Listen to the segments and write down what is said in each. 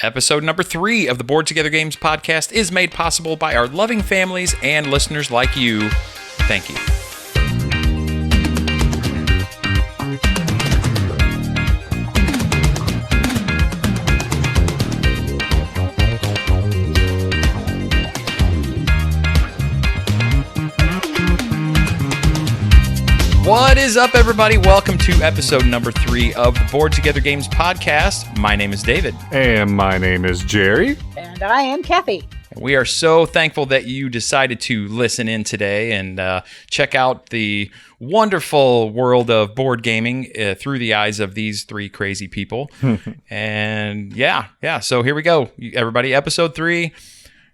Episode number 3 of the Board Together Games podcast is made possible by our loving families and listeners like you. Thank you. What is up, everybody? Welcome to episode number 3 of the Board Together Games podcast. My name is David. And my name is Jerry. And I am Kathy. We are so thankful that you decided to listen in today and check out the wonderful world of board gaming through the eyes of these 3 crazy people. And yeah, so here we go, everybody. Episode 3.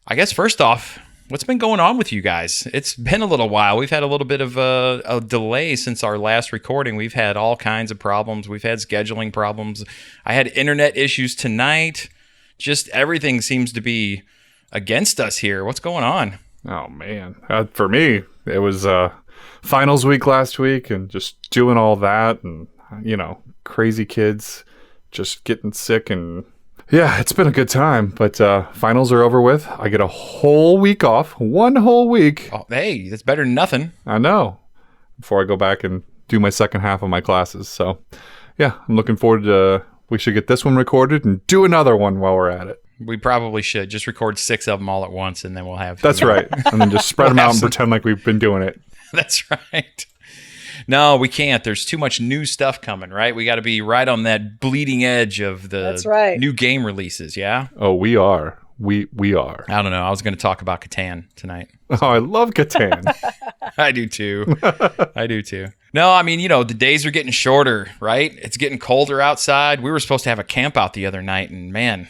I guess first off, what's been going on with you guys? It's been a little while. We've had a little bit of a delay since our last recording. We've had all kinds of problems. We've had scheduling problems. I had internet issues tonight. Just everything seems to be against us here. What's going on? Oh, man. For me, it was finals week last week and just doing all that and, crazy kids just getting sick and... Yeah, it's been a good time, but finals are over with. I get a whole week off, 1 whole week. Oh, hey, that's better than nothing. I know. Before I go back and do my second half of my classes. So, yeah, I'm looking forward to, we should get this one recorded and do another one while we're at it. We probably should just record 6 of them all at once, and then we'll have... That's right. And then just spread them out and pretend like we've been doing it. That's right. No, we can't. There's too much new stuff coming, right? We got to be right on that bleeding edge of the new game releases, yeah? Oh, we are. We are. I don't know. I was going to talk about Catan tonight. Oh, I love Catan. I do too. No, I mean, the days are getting shorter, right? It's getting colder outside. We were supposed to have a camp out the other night, and man...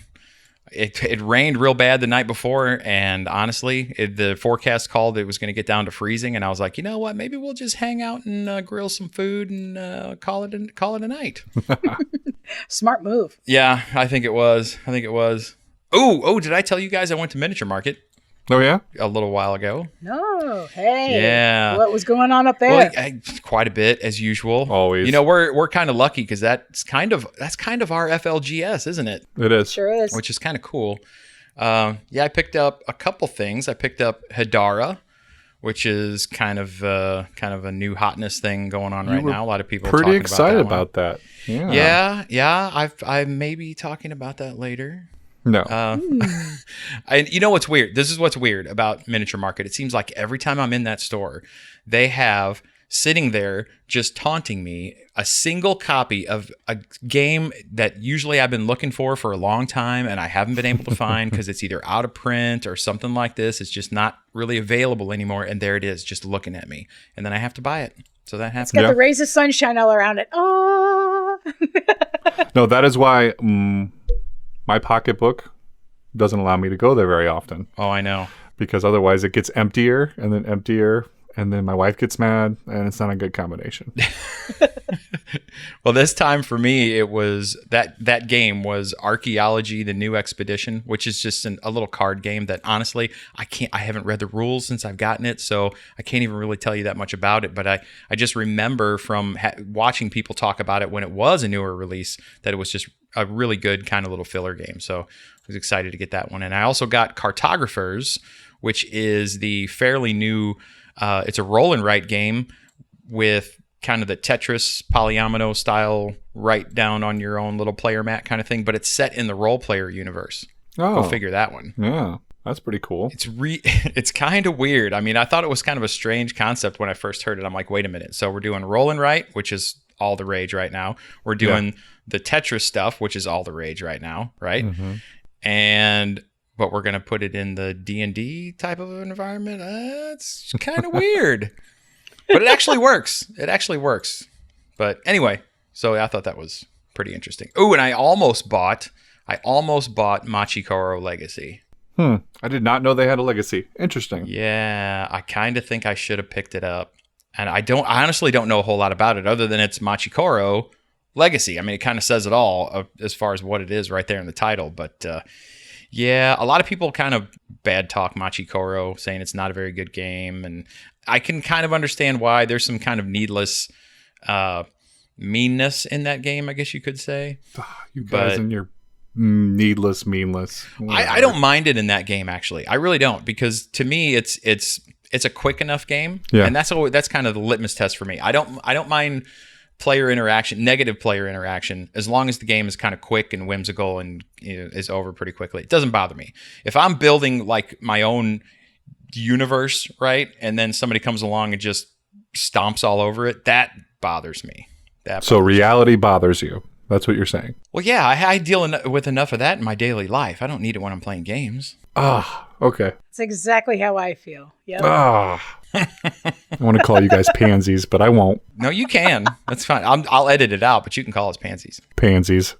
It rained real bad the night before, and honestly, the forecast called it was going to get down to freezing, and I was like, you know what? Maybe we'll just hang out and grill some food and call it a night. Smart move. Yeah, I think it was. Oh, did I tell you guys I went to Miniature Market? Oh, yeah? A little while ago. No, hey. Yeah. What was going on up there? Well, quite a bit, as usual. Always. We're kind of lucky because that's kind of our FLGS, isn't it? It is. Sure is. Which is kind of cool. I picked up a couple things. I picked up Hedara, which is kind of a new hotness thing going on right now. A lot of people are pretty talking excited about that. Yeah. I may be talking about that later. No. And you know what's weird? This is what's weird about Miniature Market. It seems like every time I'm in that store, they have sitting there just taunting me a single copy of a game that usually I've been looking for a long time and I haven't been able to find because it's either out of print or something like this. It's just not really available anymore. And there it is, just looking at me. And then I have to buy it. So that happens. It's got the rays of sunshine all around it. Oh. No, that is why... my pocketbook doesn't allow me to go there very often. Oh, I know. Because otherwise it gets emptier, and then my wife gets mad, and it's not a good combination. Well, this time for me, it was that game was Archaeology: The New Expedition, which is just a little card game that honestly I haven't read the rules since I've gotten it, so I can't even really tell you that much about it. But I just remember from watching people talk about it when it was a newer release that it was just a really good kind of little filler game. So I was excited to get that one. And I also got Cartographers, which is the fairly new, it's a roll and write game with kind of the Tetris Polyomino style write down on your own little player mat kind of thing, but it's set in the role player universe. Oh. Go figure that one. Yeah, that's pretty cool. It's kind of weird. I mean, I thought it was kind of a strange concept when I first heard it. I'm like, wait a minute. So we're doing roll and write, which is all the rage right now. We're doing the Tetris stuff, which is all the rage right now, right? Mm-hmm. But we're going to put it in the D&D type of environment. That's kind of weird. But it actually works. But anyway, so I thought that was pretty interesting. Oh, and I almost bought Machikoro Legacy. I did not know they had a Legacy. Interesting. Yeah, I kind of think I should have picked it up. And I honestly don't know a whole lot about it other than it's Machikoro Legacy. I mean, it kind of says it all as far as what it is right there in the title. But yeah, a lot of people kind of bad talk Machikoro, saying it's not a very good game. And I can kind of understand why. There's some kind of needless meanness in that game, I guess you could say. You guys and your needless, meaningless. I don't mind it in that game, actually. I really don't, because to me it's a quick enough game, Yeah. and that's kind of the litmus test for me. I don't mind player interaction, negative player interaction, as long as the game is kind of quick and whimsical and is over pretty quickly. It doesn't bother me. If I'm building like my own universe, right, and then somebody comes along and just stomps all over it, that bothers me. So reality bothers you. That's what you're saying. Well, yeah, I deal with enough of that in my daily life. I don't need it when I'm playing games. Ah, okay. That's exactly how I feel. Yep. Ah. I want to call you guys pansies, but I won't. No, you can. That's fine. I'll edit it out, but you can call us pansies. Pansies.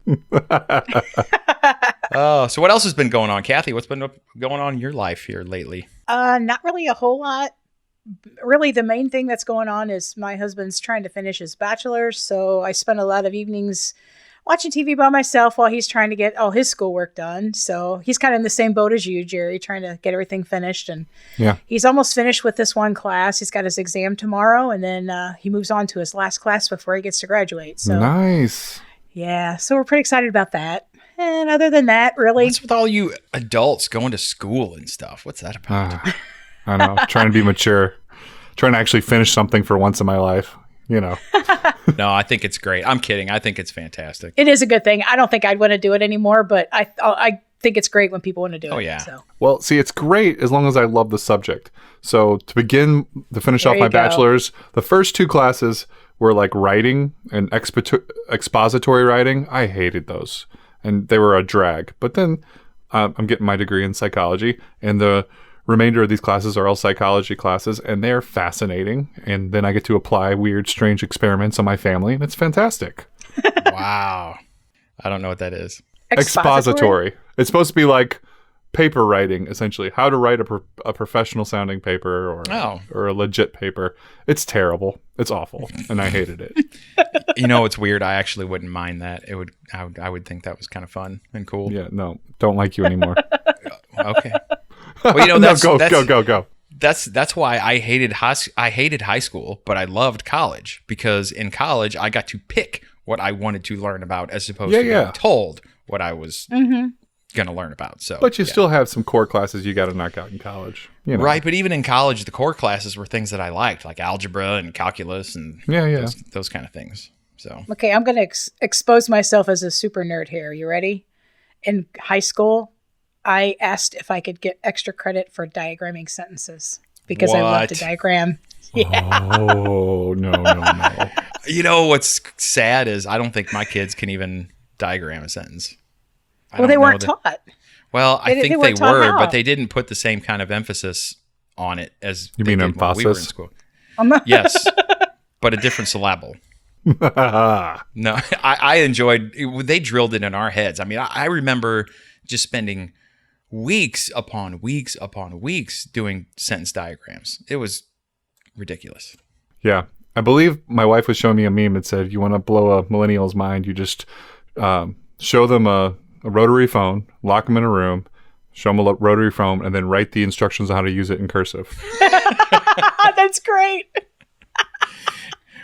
Oh, so what else has been going on, Kathy? What's been going on in your life here lately? Not really a whole lot. Really, the main thing that's going on is my husband's trying to finish his bachelor's, so I spend a lot of evenings watching TV by myself while he's trying to get all his schoolwork done. So he's kind of in the same boat as you, Jerry, trying to get everything finished. And Yeah. he's almost finished with this one class. He's got his exam tomorrow, and then he moves on to his last class before he gets to graduate. So Nice. yeah, so we're pretty excited about that. And other than that, really, What's with all you adults going to school and stuff? What's that about? Ah, I know. Trying to be mature. Trying to actually finish something for once in my life. You know. No, I think it's great. I'm kidding. I think it's fantastic. it is a good thing. I don't think I'd want to do it anymore, but I think it's great when people want to do it. Oh, yeah. So. Well, see, it's great as long as I love the subject. So to finish There off my you go. bachelor's, the first two classes were like writing and expository writing. I hated those, and they were a drag. But then I'm getting my degree in psychology, and the remainder of these classes are all psychology classes, and they're fascinating. And then I get to apply weird, strange experiments on my family, and it's fantastic. Wow. I don't know what that is. Expository. It's supposed to be like paper writing, essentially. How to write a professional sounding paper or a legit paper. It's terrible. It's awful, and I hated it. You know, it's weird. I actually wouldn't mind that. I would think that was kind of fun and cool. Yeah, no, don't like you anymore. Okay. Well, you know, No, that's go. That's why I hated high school, but I loved college, because in college I got to pick what I wanted to learn about as opposed to being told what I was going to learn about. So, But you still have some core classes you got to knock out in college. You know. right. But even in college, the core classes were things that I liked, like algebra and calculus and those kind of things. So, Okay, I'm going to expose myself as a super nerd here. You ready? In high school, I asked if I could get extra credit for diagramming sentences because I love to What? diagram. Yeah. Oh, no. you know, what's sad is I don't think my kids can even diagram a sentence. Well, they weren't taught. Well, I They think weren't they taught were, how. but they didn't put the same kind of emphasis on it as You they mean did when we were in emphasis? school. Yes, but a different syllable. No, I enjoyed. They drilled it in our heads. I mean, I remember just spending weeks upon weeks upon weeks doing sentence diagrams. It was ridiculous. Yeah. I believe my wife was showing me a meme that said, you want to blow a millennial's mind, you just show them a rotary phone, lock them in a room, show them a rotary phone, and then write the instructions on how to use it in cursive. That's great.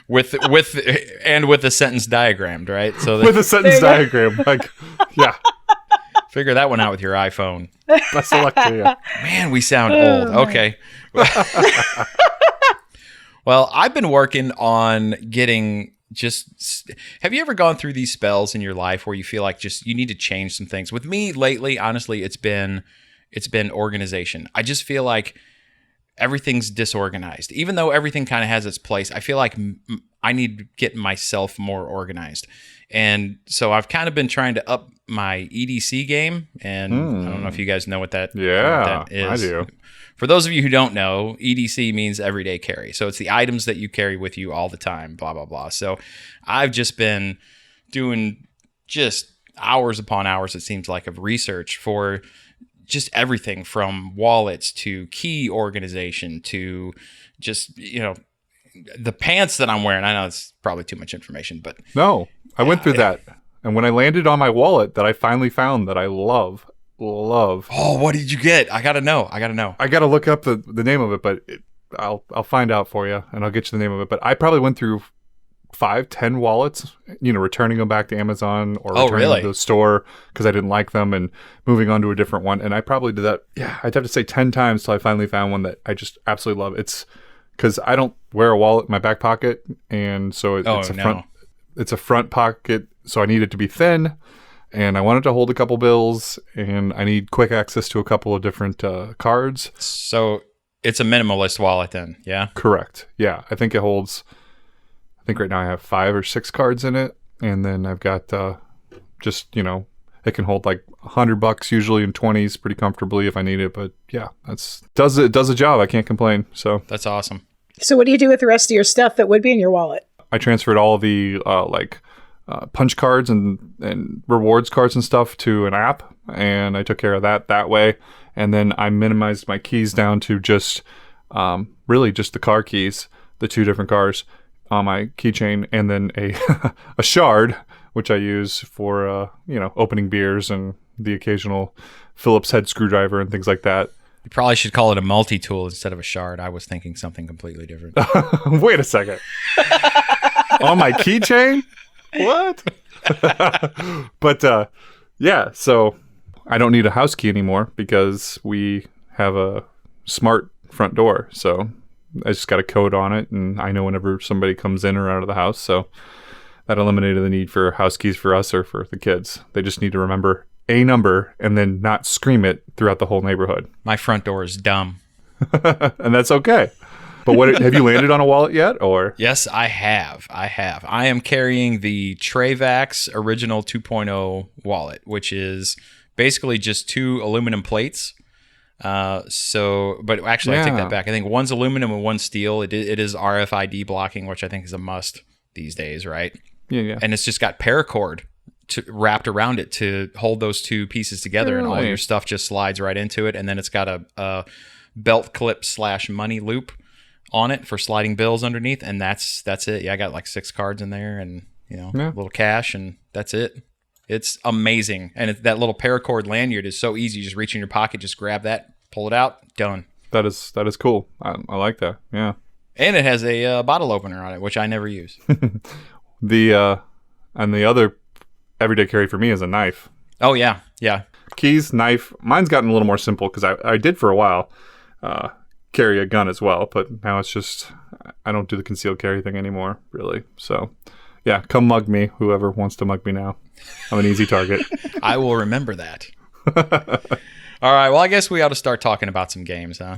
With the sentence diagrammed, right? So With a sentence diagram. Like, yeah. figure that one out with your iPhone. Best of luck to you. Man, we sound old. Okay. Well, I've been working on getting have you ever gone through these spells in your life where you feel like just you need to change some things? With me lately, honestly, it's been organization. I just feel like everything's disorganized. Even though everything kind of has its place, I feel like I need to get myself more organized. And so I've kind of been trying to up my EDC game. And I don't know if you guys know what that, Yeah, what that is. I do. For those of you who don't know, EDC means everyday carry. So it's the items that you carry with you all the time, blah, blah, blah. So I've just been doing just hours upon hours, it seems like, of research for just everything from wallets to key organization to just, the pants that I'm wearing. I know it's probably too much information, but No, I went through that. And when I landed on my wallet that I finally found that I love. oh, what did you get? I gotta know. I got to look up the name of it, but I'll find out for you and I'll get you the name of it. But I probably went through 5-10 wallets, returning them back to Amazon or Oh, returning really? them to the store because I didn't like them and moving on to a different one. And I probably did that, I'd have to say 10 times till I finally found one that I just absolutely love. It's because I don't wear a wallet in my back pocket, and so it's a front pocket, so I need it to be thin, and I want it to hold a couple bills, and I need quick access to a couple of different cards. So it's a minimalist wallet then, yeah? Correct. Yeah, I think right now I have 5 or 6 cards in it, and then I've got it can hold like $100 usually in 20s pretty comfortably if I need it. But yeah, does a job. I can't complain. So That's awesome. So what do you do with the rest of your stuff that would be in your wallet? I transferred all of the punch cards and rewards cards and stuff to an app, and I took care of that way. And then I minimized my keys down to just really just the car keys, the 2 different cars on my keychain, and then a shard, which I use for opening beers and the occasional Phillips head screwdriver and things like that. You probably should call it a multi-tool instead of a shard. I was thinking something completely different. Wait a second. On my keychain? What? But yeah, so I don't need a house key anymore because we have a smart front door. So I just got a code on it, and I know whenever somebody comes in or out of the house. So that eliminated the need for house keys for us or for the kids. They just need to remember a number and then not scream it throughout the whole neighborhood. My front door is dumb. And that's okay. But have you landed on a wallet yet, or? Yes, I have. I am carrying the Travax Original 2.0 wallet, which is basically just 2 aluminum plates. But actually, I take that back. I think one's aluminum and one's steel. It is RFID blocking, which I think is a must these days, right? Yeah. And it's just got paracord wrapped around it to hold those 2 pieces together, and all your stuff just slides right into it. And then it's got a belt clip / money loop on it for sliding bills underneath, and that's it. Yeah, I got like 6 cards in there, and a little cash, and that's it. It's amazing. And that little paracord lanyard is so easy. You just reach in your pocket, just grab that, pull it out, done. That is cool. I like that. Yeah. And it has a bottle opener on it, which I never use. And the other everyday carry for me is a knife. Oh yeah. Keys, knife. Mine's gotten a little more simple because I did for a while carry a gun as well, but now it's just I don't do the concealed carry thing anymore, really. So yeah, come mug me, whoever wants to mug me now. I'm an easy target. I will remember that. All right, well, I guess we ought to start talking about some games, huh?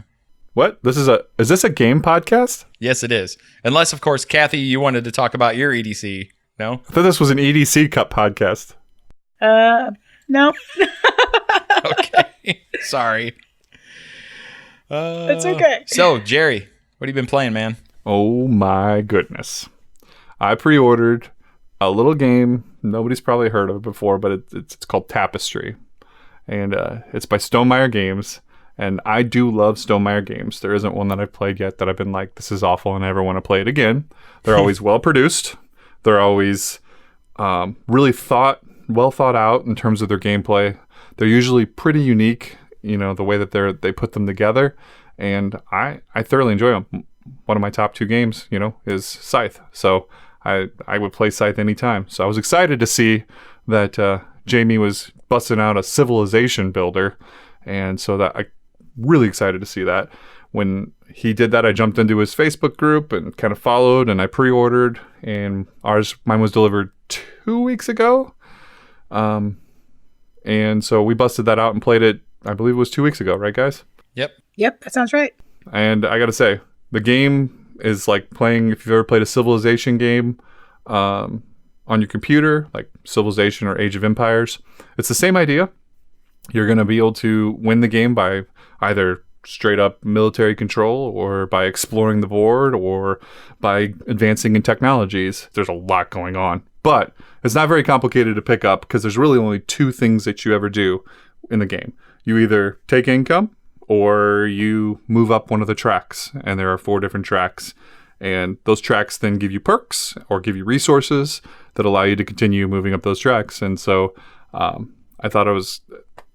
What? Is this a game podcast? Yes, it is. Unless, of course, Kathy, you wanted to talk about your EDC. No? I thought this was an EDC Cup podcast. No. Okay. Sorry. It's okay. So, Jerry, what have you been playing, man? Oh my goodness. I pre-ordered a little game nobody's probably heard of it before, but it's called Tapestry. And it's by Stonemaier Games. And I do love Stonemaier games. There isn't one that I've played yet that I've been like, this is awful and I never want to play it again. They're always well produced. They're always really well thought out in terms of their gameplay. They're usually pretty unique, the way that they put them together. And I thoroughly enjoy them. One of my top 2 games, is Scythe. So I would play Scythe anytime. So I was excited to see that Jamie was busting out a Civilization builder. And so that I really excited to see that. When he did that, I jumped into his Facebook group and kind of followed, and I pre-ordered, and mine was delivered 2 weeks ago. And so we busted that out and played it, I believe it was 2 weeks ago, right guys? Yep, that sounds right. And I gotta say, the game is like playing, if you've ever played a Civilization game on your computer, like Civilization or Age of Empires, it's the same idea. You're going to be able to win the game by either straight up military control or by exploring the board or by advancing in technologies. There's a lot going on, but it's not very complicated to pick up because there's really only 2 things that you ever do in the game. You either take income or you move up one of the tracks, and there are 4 different tracks. And those tracks then give you perks or give you resources that allow you to continue moving up those tracks. And so I thought it was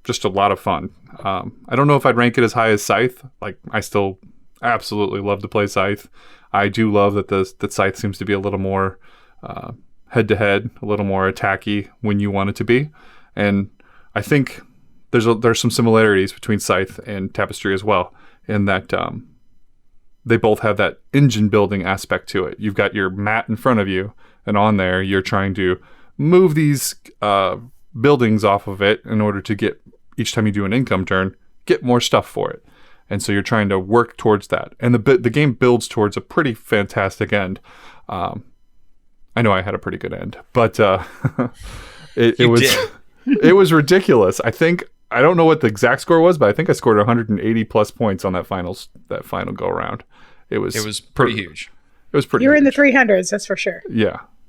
just a lot of fun. I don't know if I'd rank it as high as Scythe. Like, I still absolutely love to play Scythe. I do love that Scythe seems to be a little more head to head, a little more attacky when you want it to be. And I think there's some similarities between Scythe and Tapestry as well, in that they both have that engine building aspect to it. You've got your mat in front of you, and on there you're trying to move these buildings off of it in order to get, each time you do an income turn, get more stuff for it. And so you're trying to work towards that. And the game builds towards a pretty fantastic end. I know I had a pretty good end, but it was it was ridiculous. I don't know what the exact score was, but I think I scored 180 plus points on that final go around. It was pretty huge. It was pretty. You were huge. in the 300s, that's for sure.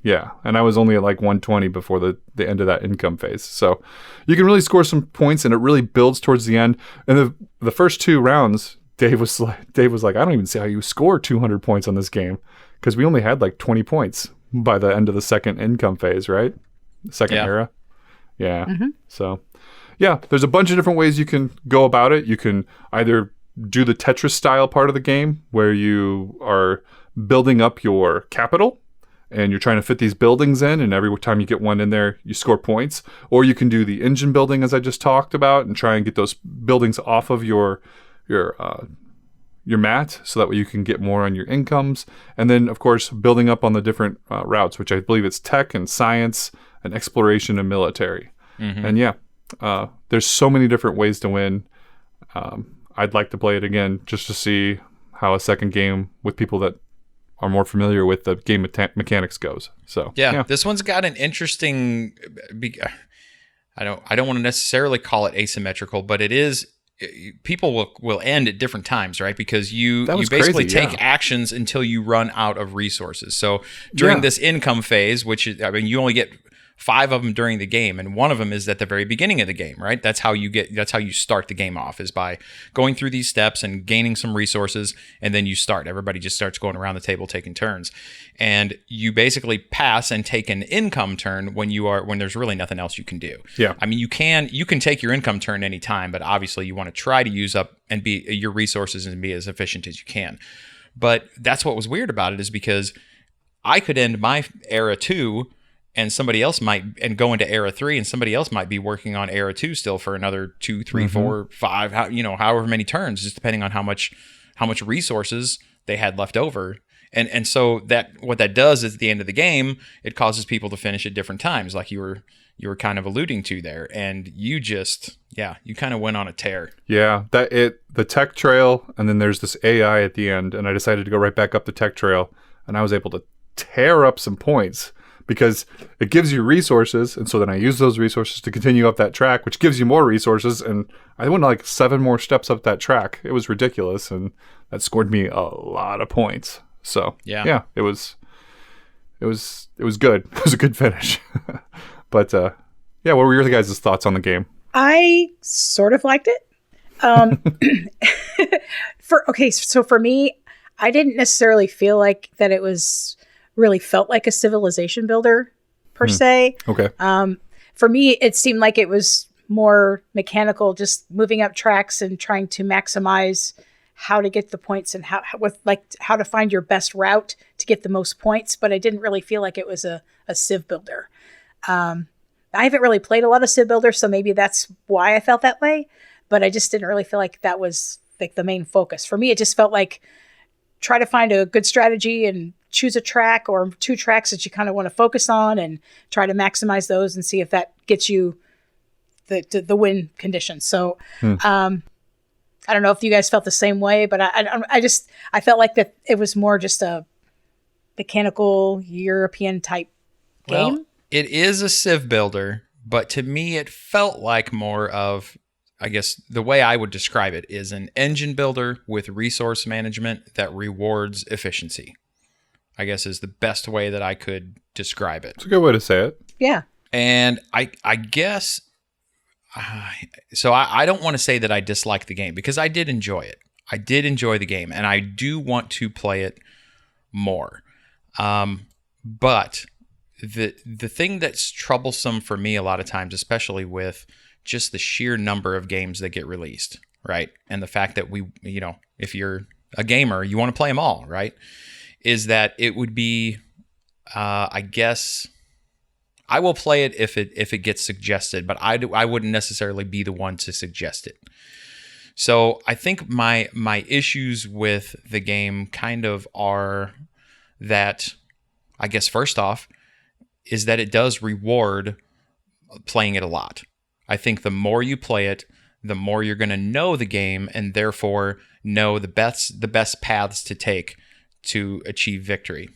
Yeah, and I was only at like 120 before the end of that income phase. So you can really score some points, and it really builds towards the end. And the first 2 rounds, Dave was like, I don't even see how you score 200 points on this game, because we only had like 20 points by the end of the second income phase, right? Second era. Yeah. Mm-hmm. So, yeah, there's a bunch of different ways you can go about it. You can either do the Tetris style part of the game, where you are building up your capital and you're trying to fit these buildings in, and every time you get one in there, you score points. Or you can do the engine building, as I just talked about, and try and get those buildings off of your mat, so that way you can get more on your incomes. And then, of course, building up on the different routes, which I believe it's tech and science and exploration and military. Mm-hmm. And yeah, there's so many different ways to win. I'd like to play it again just to see how a second game with people that are more familiar with the game mechanics goes. So yeah, this one's got an interesting. I don't want to necessarily call it asymmetrical, but it is. People will end at different times, right? Because you basically take actions until you run out of resources. So during this income phase, which is, I mean, you only get 5 of them during the game, and one of them is at the very beginning of the game, right? That's how you start the game off, is by going through these steps and gaining some resources, and then you start. Everybody just starts going around the table taking turns, and you basically pass and take an income turn when there's really nothing else you can do. Yeah, I mean, you can take your income turn anytime, but obviously you want to try to use up and be your resources and be as efficient as you can. But that's what was weird about it, is because I could end my era 2. And somebody else might go into era 3, and somebody else might be working on era 2 still for another 2, 3, 4, 5, however many turns, just depending on how much resources they had left over. And so what that does is, at the end of the game, it causes people to finish at different times, like you were kind of alluding to there. And you kind of went on a tear. Yeah, the tech trail, and then there's this AI at the end, and I decided to go right back up the tech trail, and I was able to tear up some points, because it gives you resources, and so then I use those resources to continue up that track, which gives you more resources, and I went like 7 more steps up that track. It was ridiculous, and that scored me a lot of points. So yeah, it was good. It was a good finish. But yeah, what were your guys' thoughts on the game? I sort of liked it. So for me, I didn't necessarily feel like that it really felt like a civilization builder per se. Okay. For me, it seemed like it was more mechanical, just moving up tracks and trying to maximize how to get the points and how to find your best route to get the most points. But I didn't really feel like it was a civ builder. I haven't really played a lot of civ builders, so maybe that's why I felt that way. But I just didn't really feel like that was like the main focus. For me, it just felt like try to find a good strategy and choose a track or 2 tracks that you kind of want to focus on and try to maximize those and see if that gets you the win conditions. So I don't know if you guys felt the same way, but I felt like that it was more just a mechanical European type game. Well, it is a civ builder, but to me it felt like more of, I guess the way I would describe it is an engine builder with resource management that rewards efficiency, I guess is the best way that I could describe it. It's a good way to say it. Yeah. And I guess, so I don't want to say that I dislike the game, because I did enjoy it. I did enjoy the game, and I do want to play it more. But the thing that's troublesome for me a lot of times, especially with just the sheer number of games that get released, right? And the fact that if you're a gamer, you want to play them all, right? Is that it would be I guess I will play it if it gets suggested, but I wouldn't necessarily be the one to suggest it. So I think my issues with the game kind of are that, I guess first off, is that it does reward playing it a lot. I think the more you play it, the more you're going to know the game and therefore know the best paths to take to achieve victory,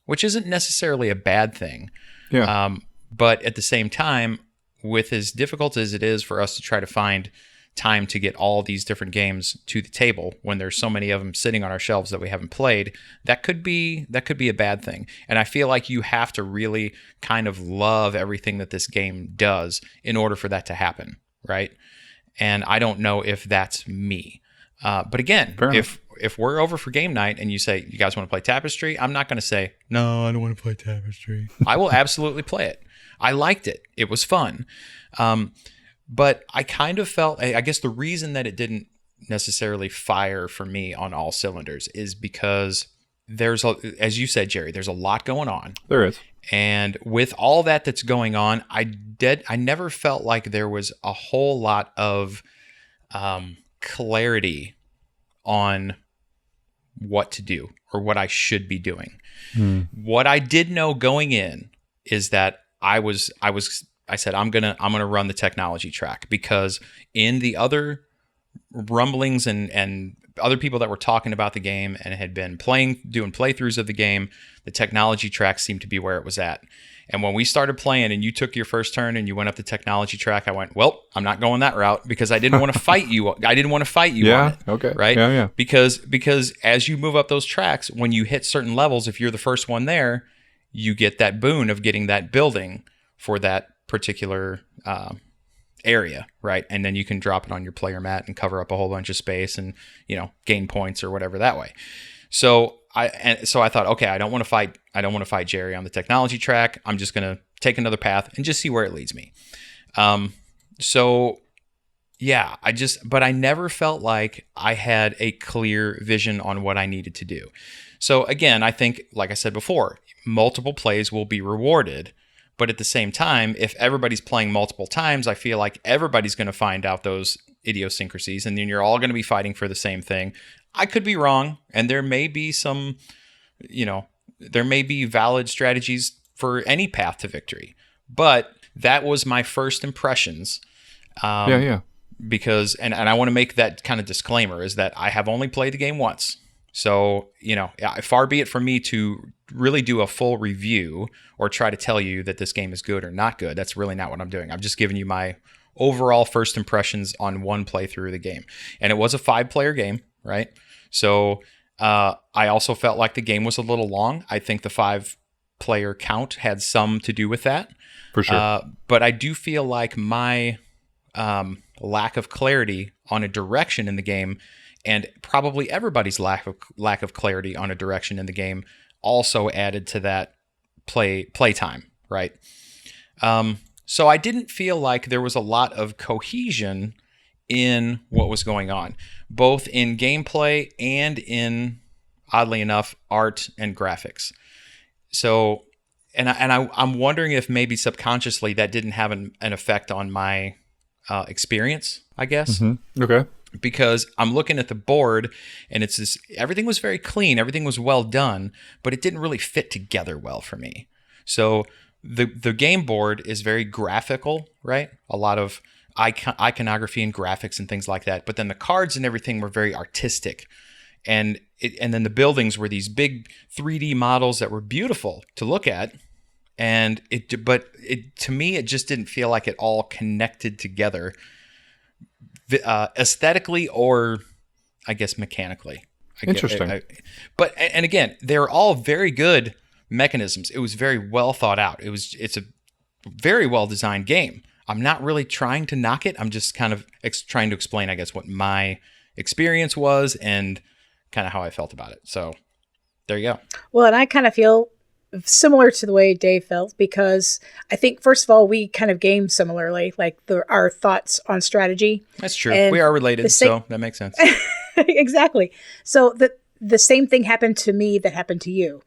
which isn't necessarily a bad thing. Yeah. But at the same time, with as difficult as it is for us to try to find time to get all these different games to the table when there's so many of them sitting on our shelves that we haven't played, that could be a bad thing. And I feel like you have to really kind of love everything that this game does in order for that to happen, right? And I don't know if that's me. But again, if we're over for game night and you say, you guys want to play Tapestry? I'm not going to say, no, I don't want to play Tapestry. I will absolutely play it. I liked it. It was fun. But I kind of felt, I guess the reason that it didn't necessarily fire for me on all cylinders is because as you said, Jerry, there's a lot going on. There is. And with all that's going on, I never felt like there was a whole lot of clarity on what to do or what I should be doing. What I did know going in is that I said I'm gonna run the technology track, because in the other rumblings and other people that were talking about the game and had been doing playthroughs of the game, the technology track seemed to be where it was at. And when we started playing and you took your first turn and you went up the technology track, I went, well, I'm not going that route because I didn't want to fight you. I didn't want to fight you on it. Okay. Right? Yeah. Because as you move up those tracks, when you hit certain levels, if you're the first one there, you get that boon of getting that building for that particular area, right? And then you can drop it on your player mat and cover up a whole bunch of space and, gain points or whatever that way. So I thought, okay, I don't want to fight Jerry on the technology track. I'm just going to take another path and just see where it leads me. But I never felt like I had a clear vision on what I needed to do. So again, I think, like I said before, multiple plays will be rewarded. But at the same time, if everybody's playing multiple times, I feel like everybody's going to find out those idiosyncrasies, and then you're all going to be fighting for the same thing. I could be wrong, and there may be there may be valid strategies for any path to victory. But that was my first impressions. Because, and I want to make that kind of disclaimer, is that I have only played the game once. So, far be it from me to really do a full review or try to tell you that this game is good or not good. That's really not what I'm doing. I'm just giving you my overall first impressions on one playthrough of the game. And it was a 5-player game, right? So I also felt like the game was a little long. I think the 5-player count had some to do with that. For sure. But I do feel like my lack of clarity on a direction in the game, and probably everybody's lack of clarity on a direction in the game, also added to that playtime, right? So I didn't feel like there was a lot of cohesion in what was going on, both in gameplay and in, oddly enough, art and graphics. So, I'm wondering if maybe subconsciously that didn't have an effect on my experience, I guess. Mm-hmm. Okay. Because I'm looking at the board and it's this, everything was very clean, everything was well done, but it didn't really fit together well for me. So the game board is very graphical, right? A lot of iconography and graphics and things like that. But then the cards and everything were very artistic. And then the buildings were these big 3D models that were beautiful to look at. And to me, it just didn't feel like it all connected together aesthetically or I guess mechanically. Interesting. But again, they're all very good mechanisms. It was very well thought out. It's a very well designed game. I'm not really trying to knock it. I'm just kind of trying to explain, I guess, what my experience was and kind of how I felt about it. So there you go. Well, and I kind of feel similar to the way Dave felt, because I think, first of all, we kind of game similarly, like our thoughts on strategy. That's true. And we are related, so that makes sense. Exactly. So the same thing happened to me that happened to you,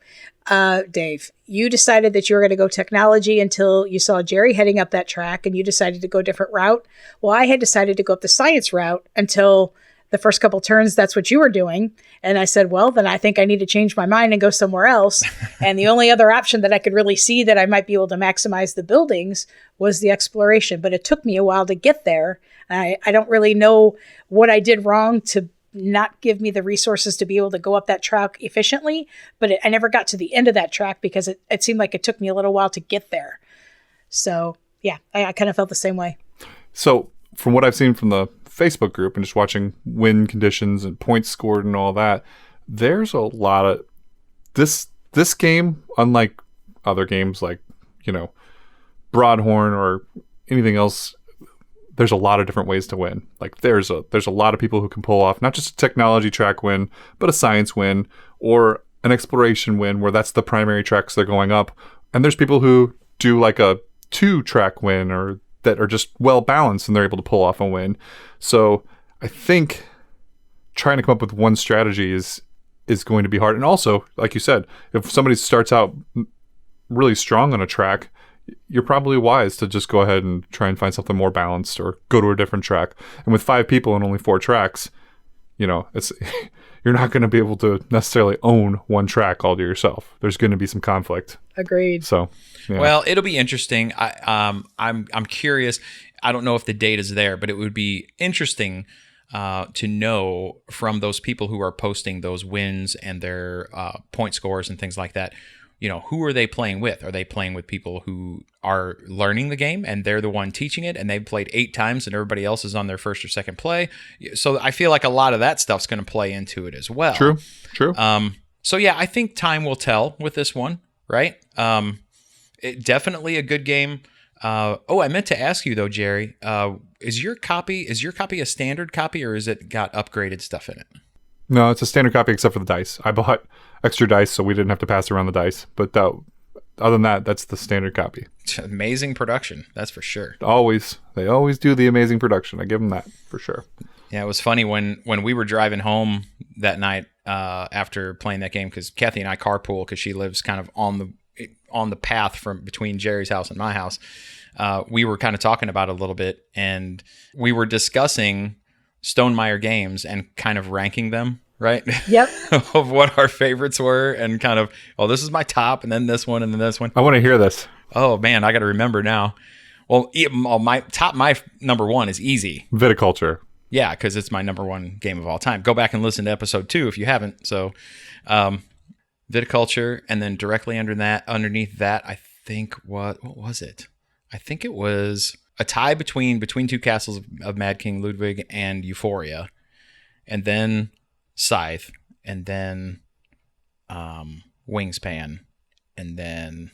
Dave. You decided that you were going to go technology until you saw Jerry heading up that track, and you decided to go a different route. Well, I had decided to go up the science route until the first couple turns. That's what you were doing. And I said, well, then I think I need to change my mind and go somewhere else. And the only other option that I could really see that I might be able to maximize the buildings was the exploration. But it took me a while to get there. I don't really know what I did wrong to not give me the resources to be able to go up that track efficiently. But I never got to the end of that track because it seemed like it took me a little while to get there. So, yeah, I kind of felt the same way. So from what I've seen from the Facebook group and just watching win conditions and points scored and all that, there's a lot of this game, unlike other games like, Broadhorn or anything else, there's a lot of different ways to win. Like there's a lot of people who can pull off not just a technology track win, but a science win or an exploration win where that's the primary tracks they're going up. And there's people who do like a 2-track win or that are just well balanced and they're able to pull off a win. So I think trying to come up with one strategy is going to be hard. And also, like you said, if somebody starts out really strong on a track, you're probably wise to just go ahead and try and find something more balanced or go to a different track. And with 5 people and only 4 tracks, it's you're not going to be able to necessarily own one track all to yourself. There's going to be some conflict. Agreed. So, yeah. Well, it'll be interesting. I'm curious. I don't know if the data's there, but it would be interesting to know from those people who are posting those wins and their point scores and things like that. Who are they playing with? Are they playing with people who are learning the game and they're the one teaching it and they've played 8 times and everybody else is on their first or second play? So I feel like a lot of that stuff's going to play into it as well. True. So yeah, I think time will tell with this one, right? Definitely a good game. I meant to ask you though, Jerry, is your copy a standard copy or is it got upgraded stuff in it? No, it's a standard copy except for the dice. I bought extra dice so we didn't have to pass around the dice. But other than that, that's the standard copy. Amazing production, that's for sure. They always do the amazing production. I give them that for sure. Yeah, it was funny when we were driving home that night after playing that game, because Kathy and I carpool because she lives kind of on the path from between Jerry's house and my house. We were kind of talking about it a little bit, and we were discussing Stonemaier games and kind of ranking them, right? Yep. Of what our favorites were and kind of, this is my top and then this one and then this one. I want to hear this. Oh man, I got to remember now. Well, my number 1 is easy. Viticulture. Yeah, because it's my number 1 game of all time. Go back and listen to episode 2 if you haven't. So, Viticulture, and then directly underneath that, I think what was it? I think it was a tie between 2 Castles of Mad King Ludwig and Euphoria, and then Scythe, and then Wingspan, and then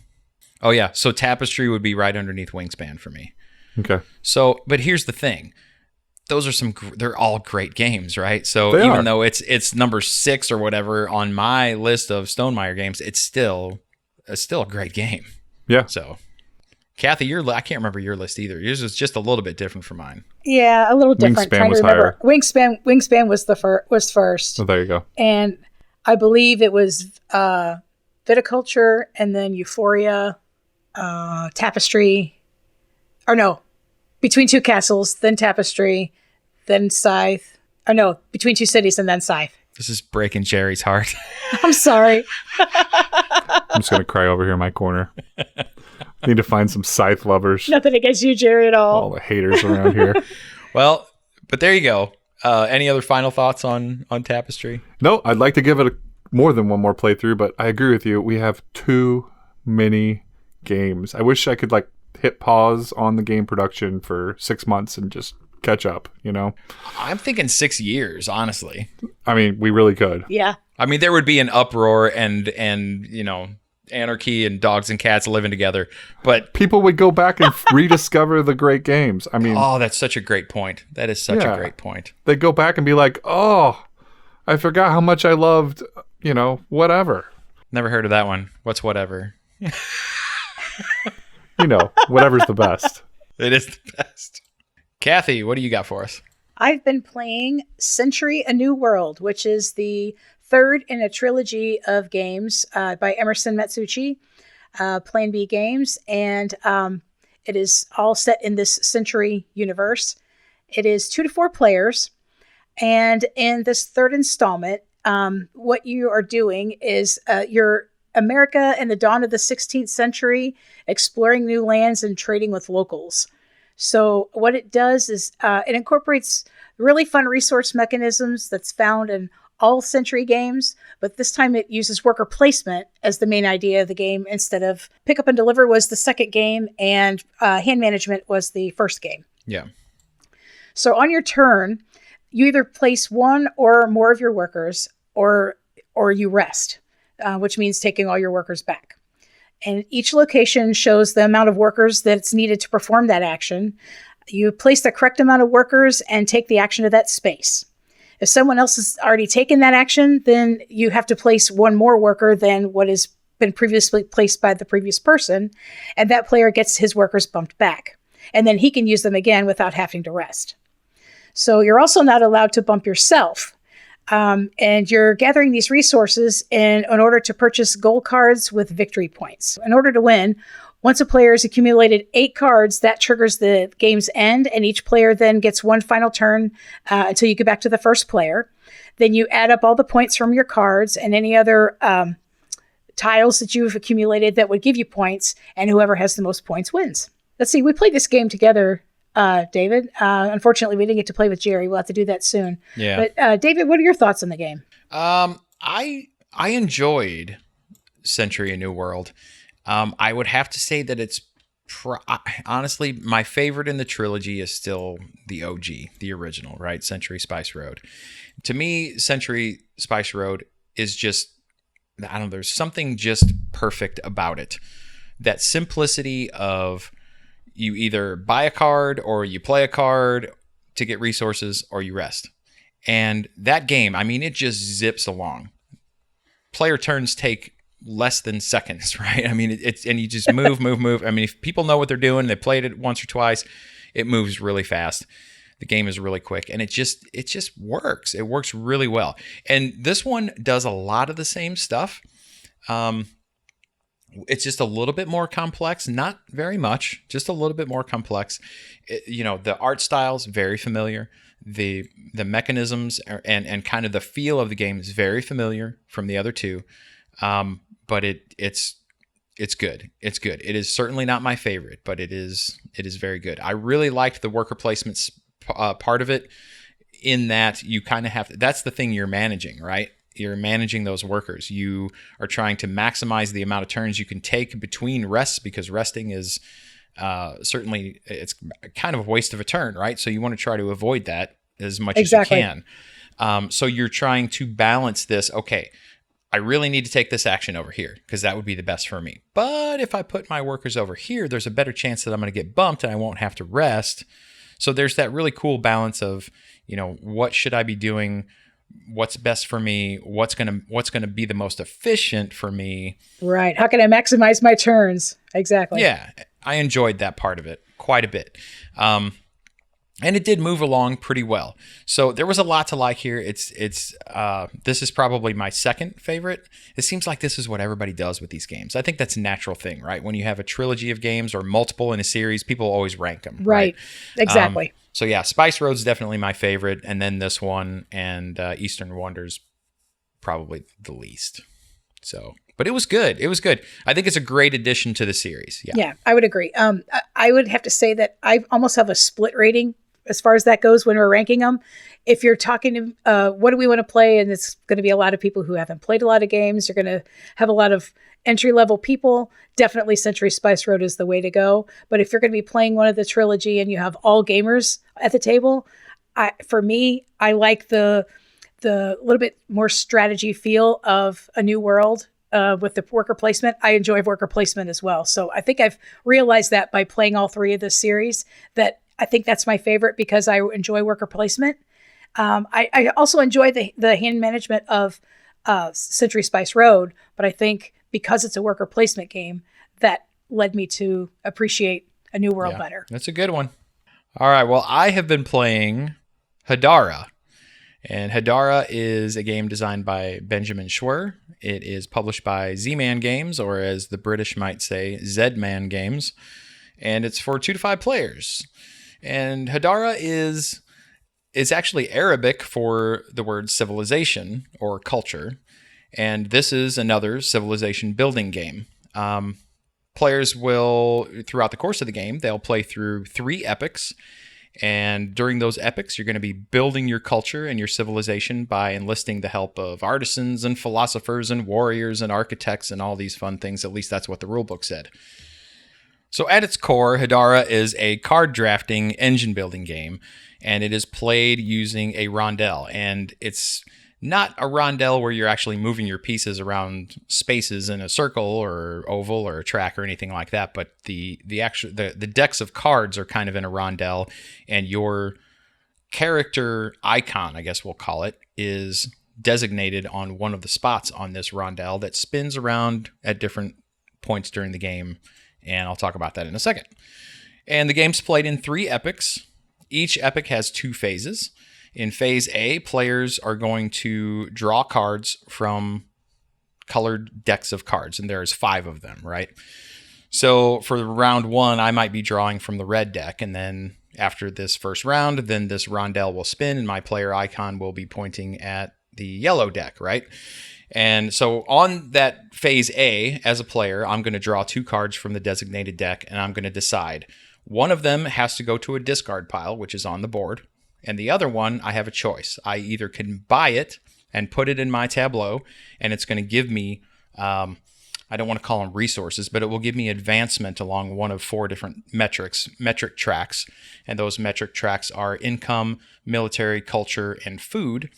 so Tapestry would be right underneath Wingspan for me. Okay. So, but here's the thing. Those are they're all great games, right? So They even are. though it's number 6 or whatever on my list of Stonemaier games, it's still a great game. Yeah. So, Kathy, I can't remember your list either. Yours is just a little bit different from mine. Yeah, a little different. Wingspan Trying was to remember. higher. Wingspan was first. So there you go. And I believe it was Viticulture and then Euphoria, Tapestry. Or no, Between Two Castles, then Tapestry, then Scythe. Or no, Between Two Cities and then Scythe. This is breaking Jerry's heart. I'm sorry. I'm just going to cry over here in my corner. Need to find some Scythe lovers. Nothing against you, Jerry, at all. All the haters around here. Well, but there you go. Any other final thoughts on Tapestry? No, I'd like to give it more than one more playthrough, but I agree with you. We have too many games. I wish I could hit pause on the game production for 6 months and just catch up, I'm thinking 6 years, honestly. I mean, we really could. Yeah. I mean, there would be an uproar and anarchy and dogs and cats living together. But people would go back and rediscover the great games. I mean, that's such a great point. That is such a great point. They go back and be like, "Oh, I forgot how much I loved, whatever." Never heard of that one. What's whatever? Whatever's the best. It is the best. Kathy, what do you got for us? I've been playing Century: A New World, which is the third in a trilogy of games by Emerson Matsuuchi, Plan B Games, and it is all set in this Century universe. It is 2 to 4 players, and in this third installment, what you are doing is you're America in the dawn of the 16th century, exploring new lands and trading with locals. So what it does is it incorporates really fun resource mechanisms that's found in all Century games, but this time it uses worker placement as the main idea of the game instead of pick up and deliver was the second game and hand management was the first game. Yeah. So on your turn, you either place one or more of your workers or you rest. Which means taking all your workers back. And each location shows the amount of workers that's needed to perform that action. You place the correct amount of workers and take the action to that space. If someone else has already taken that action, then you have to place one more worker than what has been previously placed by the previous person, and that player gets his workers bumped back. And then he can use them again without having to rest. So you're also not allowed to bump yourself. And you're gathering these resources in order to purchase gold cards with victory points. In order to win, once a player has accumulated 8 cards, that triggers the game's end, and each player then gets one final turn until you get back to the first player. Then you add up all the points from your cards and any other tiles that you've accumulated that would give you points, and whoever has the most points wins. Let's see, we played this game together, David. Unfortunately, we didn't get to play with Jerry. We'll have to do that soon. Yeah. But David, what are your thoughts on the game? I enjoyed Century: A New World. I would have to say that it's honestly my favorite in the trilogy is still the OG, the original, right? Century Spice Road. To me, Century Spice Road is just, I don't know, there's something just perfect about it. That simplicity of you either buy a card or you play a card to get resources or you rest. And that game, I mean, it just zips along. Player turns take less than seconds, right? I mean, it's and you just move. I mean, if people know what they're doing, they played it once or twice, it moves really fast. The game is really quick, and it just works. It works really well. And this one does a lot of the same stuff. It's just a little bit more complex, not very much, just a little bit more complex. The art style's very familiar. The mechanisms and kind of the feel of the game is very familiar from the other two. But it's good. It's good. It is certainly not my favorite, but it is very good. I really liked the worker placements part of it, in that you kind of have to, that's the thing you're managing, right? You're managing those workers. You are trying to maximize the amount of turns you can take between rests, because resting is certainly, it's kind of a waste of a turn, right? So you want to try to avoid that as much as you can. So you're trying to balance this. Okay, I really need to take this action over here because that would be the best for me. But if I put my workers over here, there's a better chance that I'm going to get bumped and I won't have to rest. So there's that really cool balance of, what should I be doing? What's best for me? What's gonna be the most efficient for me? Right. How can I maximize my turns? Exactly. Yeah, I enjoyed that part of it quite a bit. And it did move along pretty well. So there was a lot to like here. This is probably my second favorite. It seems like this is what everybody does with these games. I think that's a natural thing, right? When you have a trilogy of games or multiple in a series, people always rank them. Right. Exactly. So yeah, Spice Road's definitely my favorite, and then this one, and Eastern Wonders probably the least. So, but it was good. It was good. I think it's a great addition to the series. Yeah, I would agree. I would have to say that I almost have a split rating as far as that goes when we're ranking them. If you're talking to what do we want to play, and it's going to be a lot of people who haven't played a lot of games, you're going to have a lot of entry-level people, definitely Century Spice Road is the way to go. But if you're going to be playing one of the trilogy and you have all gamers at the table, for me, I like the little bit more strategy feel of A New World with the worker placement. I enjoy worker placement as well. So I think I've realized that by playing all 3 of the series, that I think that's my favorite because I enjoy worker placement. I also enjoy the hand management of Century Spice Road, but I think because it's a worker placement game, that led me to appreciate A New World better. That's a good one. All right. Well, I have been playing Hadara. And Hadara is a game designed by Benjamin Schwer. It is published by Z-Man Games, or as the British might say, Z-Man Games. And it's for 2 to 5 players. And Hadara is actually Arabic for the word civilization or culture. And this is another civilization building game. Players will, throughout the course of the game, they'll play through 3 epics. And during those epics, you're going to be building your culture and your civilization by enlisting the help of artisans and philosophers and warriors and architects and all these fun things. At least that's what the rulebook said. So at its core, Hadara is a card drafting engine building game, and it is played using a rondel. And it's not a rondel where you're actually moving your pieces around spaces in a circle or oval or a track or anything like that, but the decks of cards are kind of in a rondel, and your character icon, I guess we'll call it, is designated on one of the spots on this rondel that spins around at different points during the game, and I'll talk about that in a second. And the game's played in 3 epics. Each epic has 2 phases. In phase A, players are going to draw cards from colored decks of cards, and there's 5 of them, right? So for round 1, I might be drawing from the red deck, and then after this first round, then this rondel will spin, and my player icon will be pointing at the yellow deck, right? And so on that phase A, as a player, I'm going to draw 2 cards from the designated deck, and I'm going to decide. One of them has to go to a discard pile, which is on the board. And the other one, I have a choice. I either can buy it and put it in my tableau, and it's going to give me, I don't want to call them resources, but it will give me advancement along one of 4 different metric tracks. And those metric tracks are income, military, culture, and food.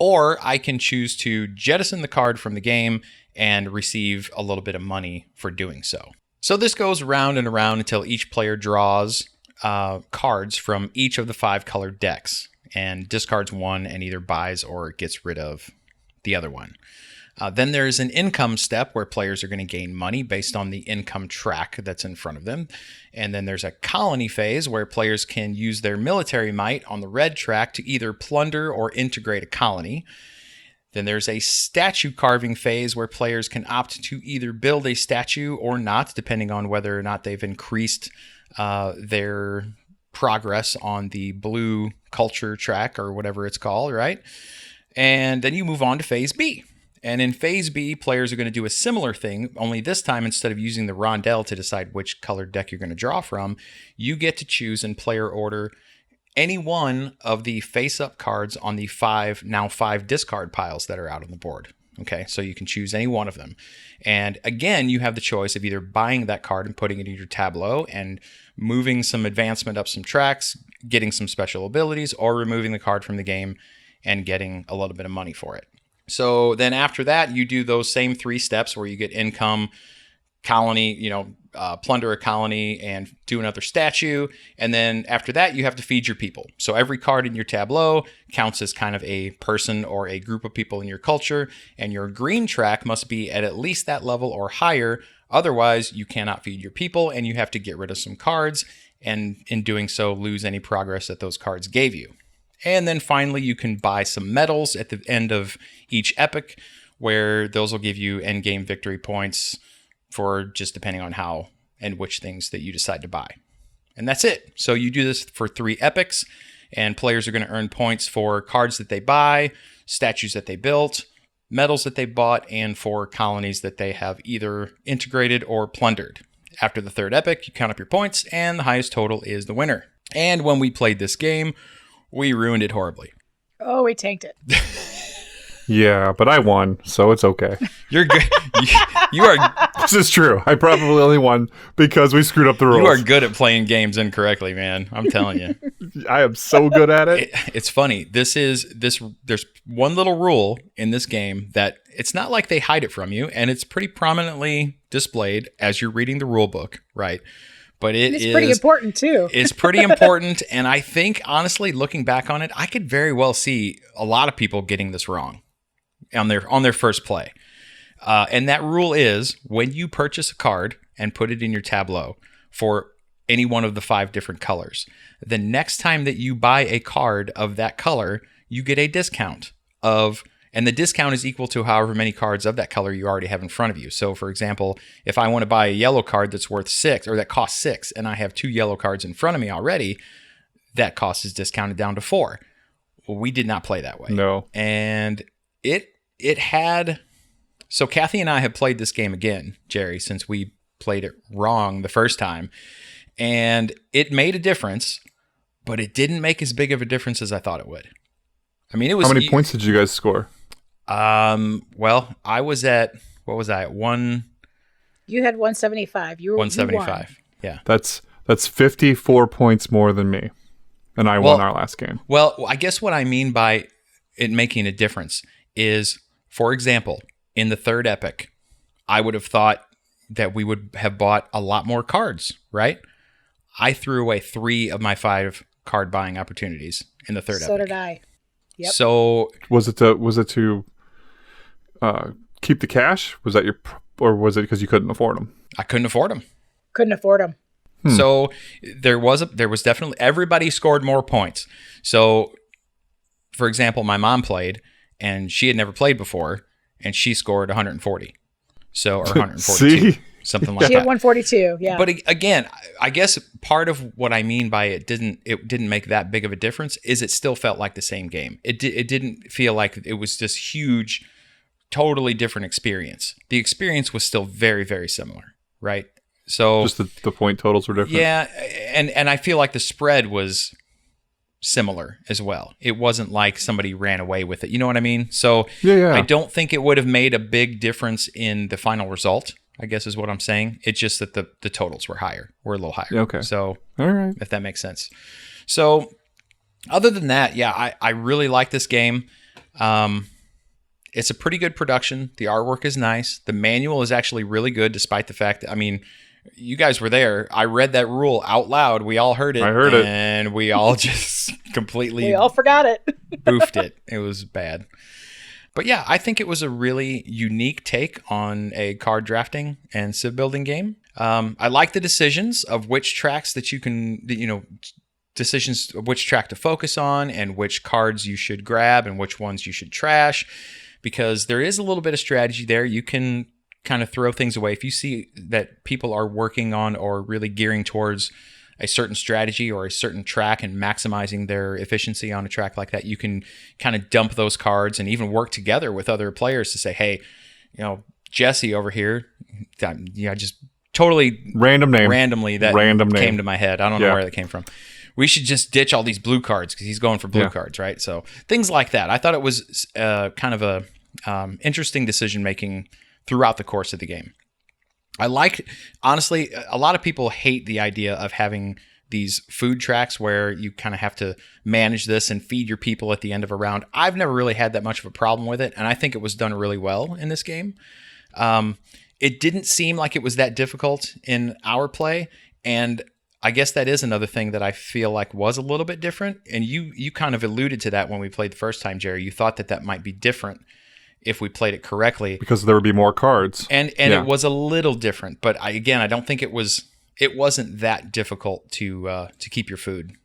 Or I can choose to jettison the card from the game and receive a little bit of money for doing so. So this goes round and around until each player draws cards from each of the 5 colored decks and discards one and either buys or gets rid of the other one. Then there's an income step where players are going to gain money based on the income track that's in front of them. And then there's a colony phase where players can use their military might on the red track to either plunder or integrate a colony. Then there's a statue carving phase where players can opt to either build a statue or not, depending on whether or not they've increased their progress on the blue culture track or whatever it's called, right? And then you move on to phase B. And in phase B, players are going to do a similar thing, only this time instead of using the rondel to decide which colored deck you're going to draw from, you get to choose in player order any one of the face-up cards on the 5 discard piles that are out on the board. Okay, so you can choose any one of them. And again, you have the choice of either buying that card and putting it in your tableau and moving some advancement up some tracks, getting some special abilities, or removing the card from the game and getting a little bit of money for it. So then after that, you do those same 3 steps where you get income, colony, plunder a colony and do another statue. And then after that, you have to feed your people. So every card in your tableau counts as kind of a person or a group of people in your culture. And your green track must be at least that level or higher. Otherwise, you cannot feed your people and you have to get rid of some cards. And in doing so, lose any progress that those cards gave you. And then finally, you can buy some medals at the end of each epic, where those will give you endgame victory points for just depending on how and which things that you decide to buy. And that's it. So you do this for 3 epics, and players are going to earn points for cards that they buy, statues that they built, medals that they bought, and for colonies that they have either integrated or plundered. After the 3rd epic, you count up your points, and the highest total is the winner. And when we played this game, we ruined it horribly. Oh, we tanked it. Yeah, but I won, so it's okay. You're good. You are. This is true. I probably only won because we screwed up the rules. You are good at playing games incorrectly, man. I'm telling you. I am so good at it. It's funny. There's one little rule in this game that it's not like they hide it from you, and it's pretty prominently displayed as you're reading the rule book, right? But it's pretty important too. It's pretty important, and I think honestly, looking back on it, I could very well see a lot of people getting this wrong on their first play. And that rule is when you purchase a card and put it in your tableau for any one of the 5 different colors, the next time that you buy a card of that color, you get a discount and the discount is equal to however many cards of that color you already have in front of you. So, for example, if I want to buy a yellow card that's worth 6 or that costs 6, and I have 2 yellow cards in front of me already, that cost is discounted down to 4. Well, we did not play that way. No. And it had... So Kathy and I have played this game again, Jerry, since we played it wrong the first time. And it made a difference, but it didn't make as big of a difference as I thought it would. I mean, it was... How many points did you guys score? Well, I was at... What was I at? You had 175. You were 175. Yeah. That's 54 points more than me. And I won our last game. Well, I guess what I mean by it making a difference is, for example, in the third epic, I would have thought that we would have bought a lot more cards, right? I threw away 3 of my 5 card buying opportunities in the third epic. So did I. Yep. So was it to keep the cash? Was that or was it because you couldn't afford them? I couldn't afford them. Couldn't afford them. So there was definitely, everybody scored more points. So, for example, my mom played and she had never played before, and she scored 140. So, or 142, See? something like She that. had 142. Yeah. But again, I guess part of what I mean by it didn't make that big of a difference is it still felt like the same game. It didn't feel like it was this huge, totally different experience. The experience was still very, very similar, right? So just the point totals were different. Yeah, and I feel like the spread was similar as well. It wasn't like somebody ran away with it. You know what I mean? So Yeah. I don't think it would have made a big difference in the final result, I guess is what I'm saying. It's just that the totals were a little higher. Okay. So All right. if that makes sense. So other than that, yeah, I really like this game. It's a pretty good production. The artwork is nice. The manual is actually really good, despite the fact that, I mean, you guys were there. I read that rule out loud. We all heard it. I heard it. And we all just completely we all forgot it. boofed it. It was bad. But yeah, I think it was a really unique take on a card drafting and civ building game. I like the decisions of which tracks that you can, decisions of which track to focus on and which cards you should grab and which ones you should trash, because there is a little bit of strategy there. You can kind of throw things away. If you see that people are working on or really gearing towards a certain strategy or a certain track and maximizing their efficiency on a track like that, you can kind of dump those cards and even work together with other players to say, hey, Jesse over here, just totally randomly that came to my head. I don't know where that came from. We should just ditch all these blue cards because he's going for blue cards, right? So things like that. I thought it was kind of a interesting decision-making throughout the course of the game. Honestly, a lot of people hate the idea of having these food tracks where you kind of have to manage this and feed your people at the end of a round. I've never really had that much of a problem with it, and I think it was done really well in this game. It didn't seem like it was that difficult in our play, and I guess that is another thing that I feel like was a little bit different, and you kind of alluded to that when we played the first time, Jerry. You thought that might be different if we played it correctly, because there would be more cards, and it was a little different. But I don't think it wasn't that difficult to keep your food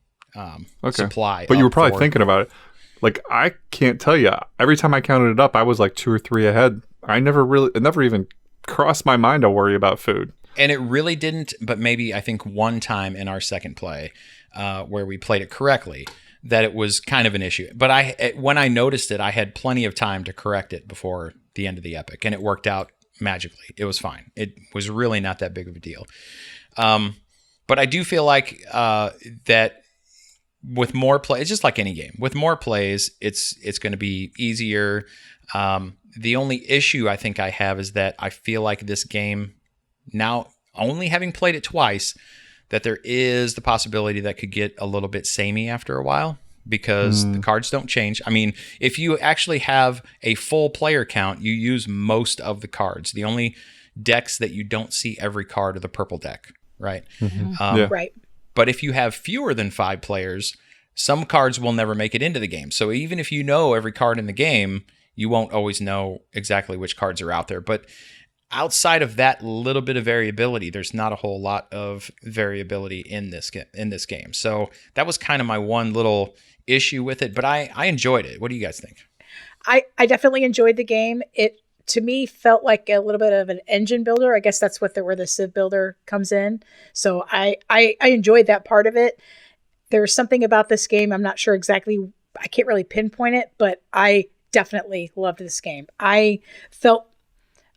supply. But you were probably thinking about it. Like, I can't tell you. Every time I counted it up, I was like 2 or 3 ahead. It never even crossed my mind to worry about food. And it really didn't. But maybe I think one time in our second play, where we played it correctly, that it was kind of an issue. But when I noticed it, I had plenty of time to correct it before the end of the epic, and it worked out magically. It was fine. It was really not that big of a deal. But I do feel like that with more play, it's just like any game. With more plays, it's going to be easier. The only issue I think I have is that I feel like this game, now only having played it twice, that there is the possibility that could get a little bit samey after a while because the cards don't change. I mean, if you actually have a full player count, you use most of the cards. The only decks that you don't see every card are the purple deck, right? Right. But if you have fewer than 5 players, some cards will never make it into the game. So even if you know every card in the game, you won't always know exactly which cards are out there. But outside of that little bit of variability, there's not a whole lot of variability in this game. So that was kind of my one little issue with it, but I enjoyed it. What do you guys think? I definitely enjoyed the game. It, to me, felt like a little bit of an engine builder. I guess that's where the Civ builder comes in. So I enjoyed that part of it. There's something about this game, I'm not sure exactly, I can't really pinpoint it, but I definitely loved this game. I felt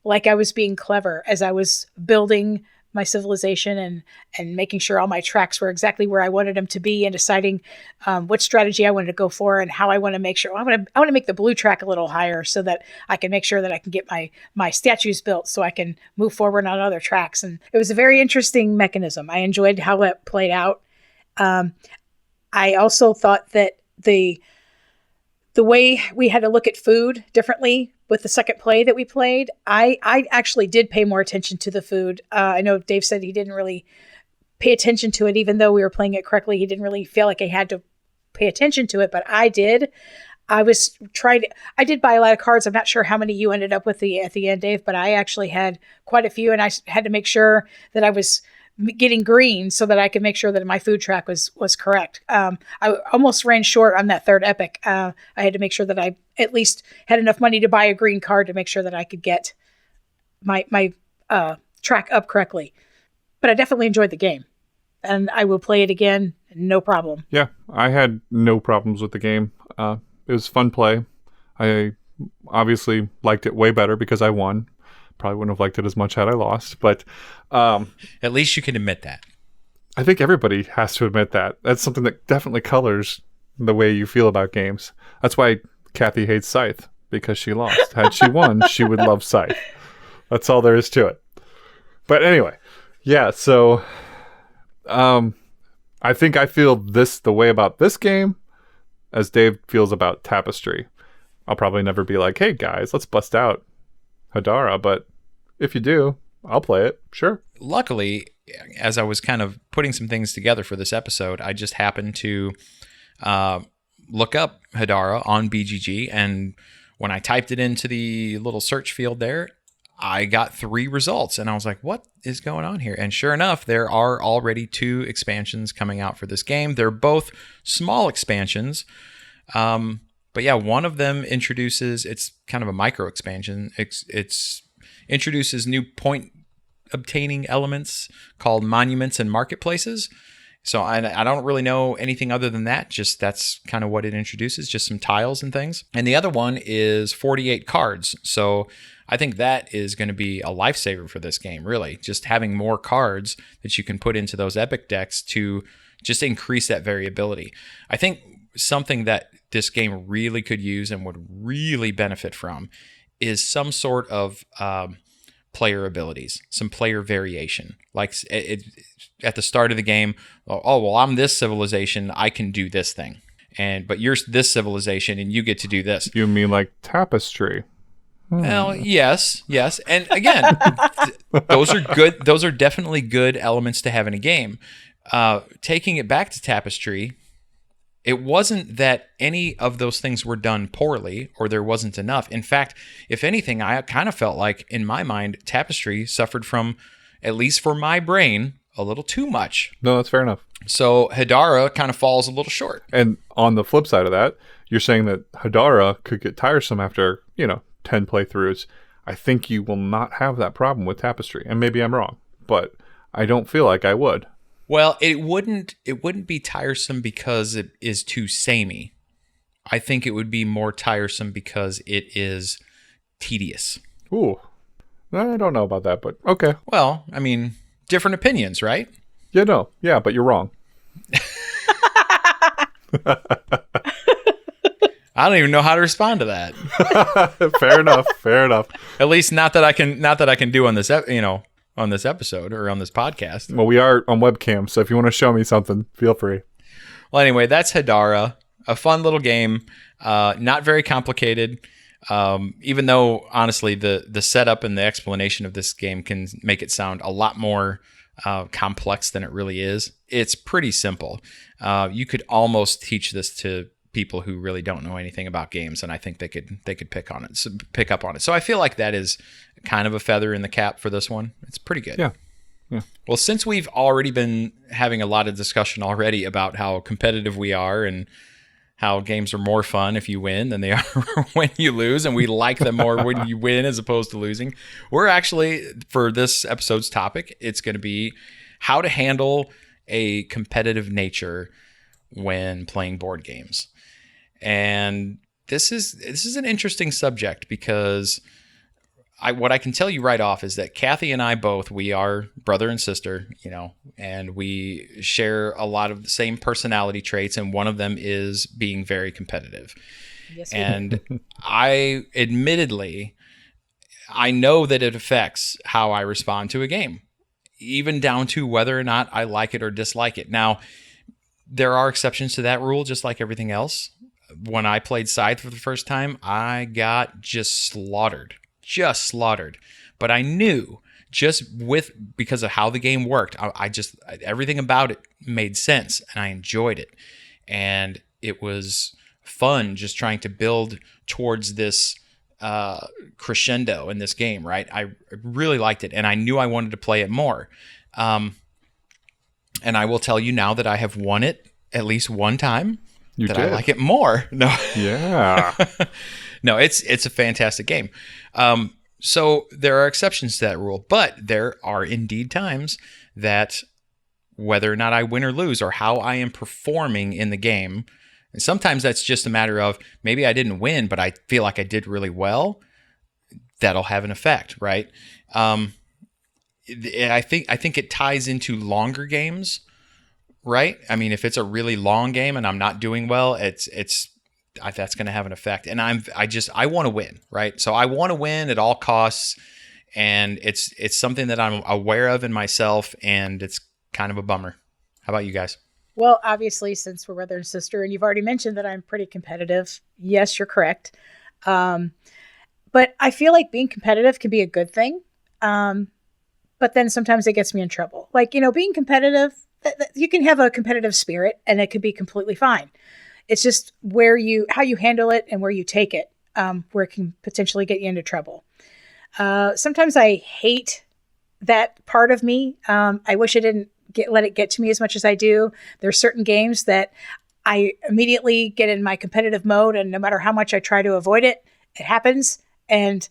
like I was being clever as I was building my civilization and making sure all my tracks were exactly where I wanted them to be, and deciding what strategy I wanted to go for and how I want to make sure. I want to make the blue track a little higher so that I can make sure that I can get my statues built so I can move forward on other tracks. And it was a very interesting mechanism. I enjoyed how it played out. I also thought that the way we had to look at food differently with the second play that we played, I actually did pay more attention to the food. I know Dave said he didn't really pay attention to it, even though we were playing it correctly. He didn't really feel like he had to pay attention to it, but I did. I did buy a lot of cards. I'm not sure how many you ended up with at the end, Dave, but I actually had quite a few, and I had to make sure that I was getting green so that I could make sure that my food track was correct. I almost ran short on that third epic. I had to make sure that I at least had enough money to buy a green card to make sure that I could get my track up correctly. But I definitely enjoyed the game, and I will play it again, no problem. Yeah, I had no problems with the game. It was fun play. I obviously liked it way better because I won. Probably wouldn't have liked it as much had I lost, but At least you can admit that. I think everybody has to admit that. That's something that definitely colors the way you feel about games. That's why Kathy hates Scythe, because she lost. Had she won, she would love Scythe. That's all there is to it. But anyway, yeah, so I think I feel the way about this game as Dave feels about Tapestry. I'll probably never be like, hey guys, let's bust out Hadara, but if you do, I'll play it. Sure. Luckily, as I was kind of putting some things together for this episode, I just happened to look up Hadara on BGG, and when I typed it into the little search field there, I got 3 results, and I was like, what is going on here? And sure enough, there are already 2 expansions coming out for this game. They're both small expansions. But yeah, one of them it's kind of a micro expansion. It's introduces new point obtaining elements called monuments and marketplaces. So I don't really know anything other than that. Just that's kind of what it introduces, just some tiles and things. And the other one is 48 cards. So I think that is going to be a lifesaver for this game, really. Just having more cards that you can put into those epic decks to just increase that variability. I think something that this game really could use and would really benefit from is some sort of player abilities, some player variation. Like at the start of the game, oh, well, I'm this civilization, I can do this thing. But you're this civilization and you get to do this. You mean like Tapestry? Well, yes. And again, those are good. Those are definitely good elements to have in a game. Taking it back to Tapestry, it wasn't that any of those things were done poorly or there wasn't enough. In fact, if anything, I kind of felt like, in my mind, Tapestry suffered from, at least for my brain, a little too much. No, that's fair enough. So Hadara kind of falls a little short. And on the flip side of that, you're saying that Hadara could get tiresome after, 10 playthroughs. I think you will not have that problem with Tapestry. And maybe I'm wrong, but I don't feel like I would. Well, it wouldn't be tiresome because it is too samey. I think it would be more tiresome because it is tedious. Ooh. I don't know about that, but okay. Well, I mean, different opinions, right? Yeah, but you're wrong. I don't even know how to respond to that. Fair enough. At least not that I can do on this, on this episode or on this podcast. Well, we are on webcam, so if you want to show me something, feel free. Well, anyway, that's Hadara, a fun little game, not very complicated. Even though, honestly, the setup and the explanation of this game can make it sound a lot more complex than it really is. It's pretty simple. You could almost teach this to people who really don't know anything about games, and I think they could pick up on it. So I feel like that is kind of a feather in the cap for this one. It's pretty good. Yeah. Well, since we've already been having a lot of discussion already about how competitive we are and how games are more fun if you win than they are when you lose, and we like them more when you win as opposed to losing. We're actually, for this episode's topic, it's going to be how to handle a competitive nature when playing board games. And this is an interesting subject because what I can tell you right off is that Kathy and I both, we are brother and sister, and we share a lot of the same personality traits, and one of them is being very competitive. Yes, and I know that it affects how I respond to a game, even down to whether or not I like it or dislike it. Now, there are exceptions to that rule, just like everything else. When I played Scythe for the first time, I got just slaughtered. But I knew because of how the game worked, everything about it made sense, and I enjoyed it. And it was fun just trying to build towards this crescendo in this game, right? I really liked it, and I knew I wanted to play it more. And I will tell you now that I have won it at least one time. I like it more. No. Yeah. No, it's a fantastic game. So there are exceptions to that rule, but there are indeed times that whether or not I win or lose or how I am performing in the game, and sometimes that's just a matter of maybe I didn't win, but I feel like I did really well, that'll have an effect, right? I think it ties into longer games, right? I mean, if it's a really long game and I'm not doing well, that's going to have an effect. And I want to win, right? So I want to win at all costs, and it's something that I'm aware of in myself, and it's kind of a bummer. How about you guys? Well, obviously, since we're brother and sister, and you've already mentioned that I'm pretty competitive. Yes, you're correct. But I feel like being competitive can be a good thing. But then sometimes it gets me in trouble. Like, being competitive, you can have a competitive spirit and it could be completely fine. It's just how you handle it and where you take it, where it can potentially get you into trouble. Sometimes I hate that part of me. I wish I didn't let it get to me as much as I do. There's certain games that I immediately get in my competitive mode, and no matter how much I try to avoid it, it happens. And